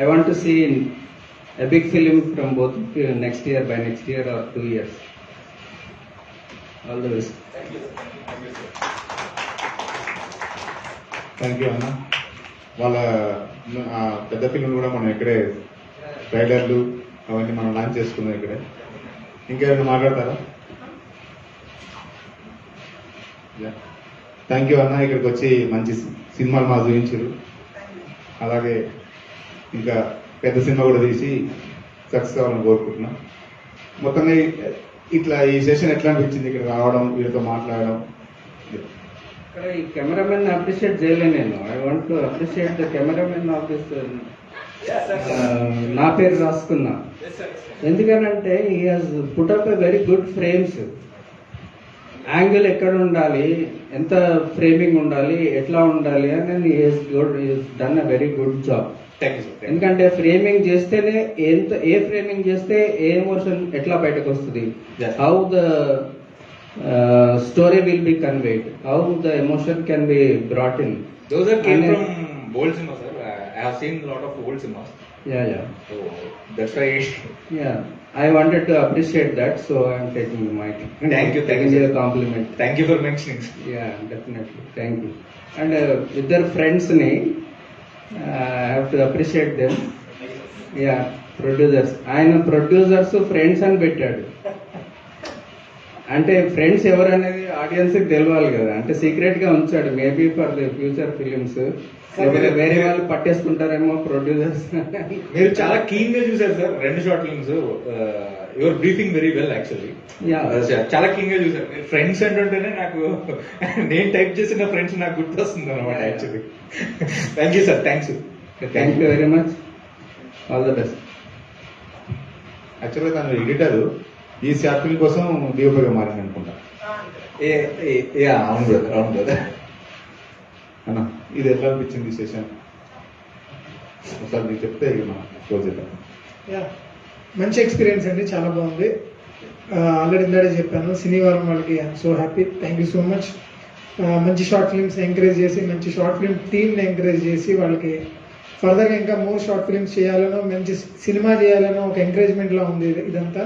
I want to see a big film from both next year, by next year or 2 years. All the best. Thank you అన్న. వాళ్ళ పెద్ద film కూడా మనం ఇక్కడే ట్రైలర్లు అవన్నీ మనం launch చేసుకున్నాం ఇక్కడే. ఇంకేమైనా మాట్లాడతారా? థ్యాంక్ యూ అన్న, ఇక్కడికి వచ్చి మంచి సినిమాలు మాకు చూపించారు. అలాగే ఇంకా పెద్ద సినిమా కూడా తీసి సక్సెస్ అవ్వాలని కోరుకుంటున్నాం. మొత్తంగా ఇట్లా ఈ సెషన్ ఎట్లా అనిపించింది ఇక్కడ రావడం, వీళ్ళతో మాట్లాడడం? ఇక్కడ ఈ కెమెరామెన్ అప్రిషియేట్ చేయలేను నేను. I want to appreciate the cameraman of this. నా పేరు రాసుకున్నా, ఎందుకనంటే he has put up a very good frames. Angle ఎక్కడ ఉండాలి, ఎంత ఫ్రేమింగ్ ఉండాలి, ఎట్లా ఉండాలి అని done a very good job. ఎందుకంటే ఫ్రేమింగ్ చేస్తేనే ఏ ఫ్రేమింగ్ చేస్తే ఏ ఎమోషన్ ఎట్లా బయటకు వస్తుంది, how the story will be conveyed, how the emotion can be brought in. Those are came from old cinema, sir. I have seen a lot of old cinemas. Yeah. So that's why. Yeah, I wanted to appreciate that, so I am taking the mic. Thank you. Taking your compliment. Thank you for mentioning. Yeah, definitely. Thank you. And with their friends ni, I have to appreciate them. Yeah, producers. ఆయన producers friends అని పెట్టాడు. అంటే friends ఎవరు అనేది audience కి తెలియాలి కదా, అంటే సీక్రెట్ గా ఉంచాడు. Maybe for the future films వేరే వాళ్ళు పట్టేసుకుంటారేమో ప్రొడ్యూసర్స్. మీరు చాలా కీన్ గా చూసారు సార్ రెండు short films. Your briefing very well actually. చాలా కీన్ గా చూసారు. ఫ్రెండ్స్ అంటుంటేనే నాకు నేను టైప్ చేసిన ఫ్రెండ్స్ నాకు గుర్తొస్తుంది అనమాట actually. Thank you sir. Thanks. Thank you very much. All the best. యాక్చువల్గా తను ఎడిటర్ ఈ షార్ట్ ఫిల్మ్ కోసం డిఓపిగా మారింది అనుకుంటా. అవును బ్రదర్, అవును బ్రదర్. అన్న ఇది ఎట్లా అనిపించింది సెషన్? ఒకసారి మీకు చెప్తే ఇక మనం క్లోజ్ చేద్దాం. మంచి ఎక్స్పీరియన్స్ అండి, చాలా బాగుంది. ఆల్రెడీ ఇందాడే చెప్పాను, శనివారం వాళ్ళకి I'm so happy. Thank you so much. మంచి షార్ట్ ఫిల్మ్స్ ఎంకరేజ్ చేసి, మంచి షార్ట్ ఫిల్మ్ టీమ్ని ఎంకరేజ్ చేసి వాళ్ళకి ఫర్దర్గా ఇంకా మోర్ షార్ట్ ఫిల్మ్స్ చేయాలనో, మంచి సినిమా చేయాలనో ఒక ఎంకరేజ్మెంట్లా ఉంది ఇదంతా.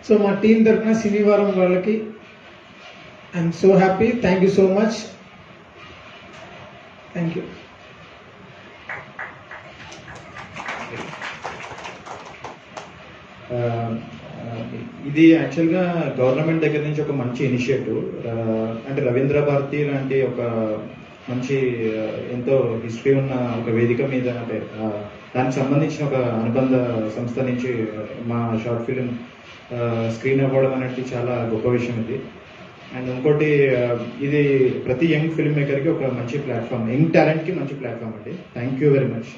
సో మా టీం తరఫున శనివారం వాళ్ళకి I'm so happy. Thank you so much. Thank you. ఇది యాక్చువల్గా గవర్నమెంట్ దగ్గర నుంచి ఒక మంచి ఇనిషియేటివ్. అంటే రవీంద్ర భారతి లాంటి ఒక మంచి ఎంతో హిస్టరీ ఉన్న ఒక వేదిక మీద, అంటే దానికి సంబంధించిన ఒక అనుబంధ సంస్థ నుంచి మా షార్ట్ ఫిలిం స్క్రీన్ అవ్వడం అనేది చాలా గొప్ప విషయం ఇది. అండ్ ఇంకోటి, ఇది ప్రతి యంగ్ ఫిల్మ్ మేకర్కి ఒక మంచి ప్లాట్ఫామ్, యంగ్ టాలెంట్కి మంచి ప్లాట్ఫామ్ అండి. Thank you very much.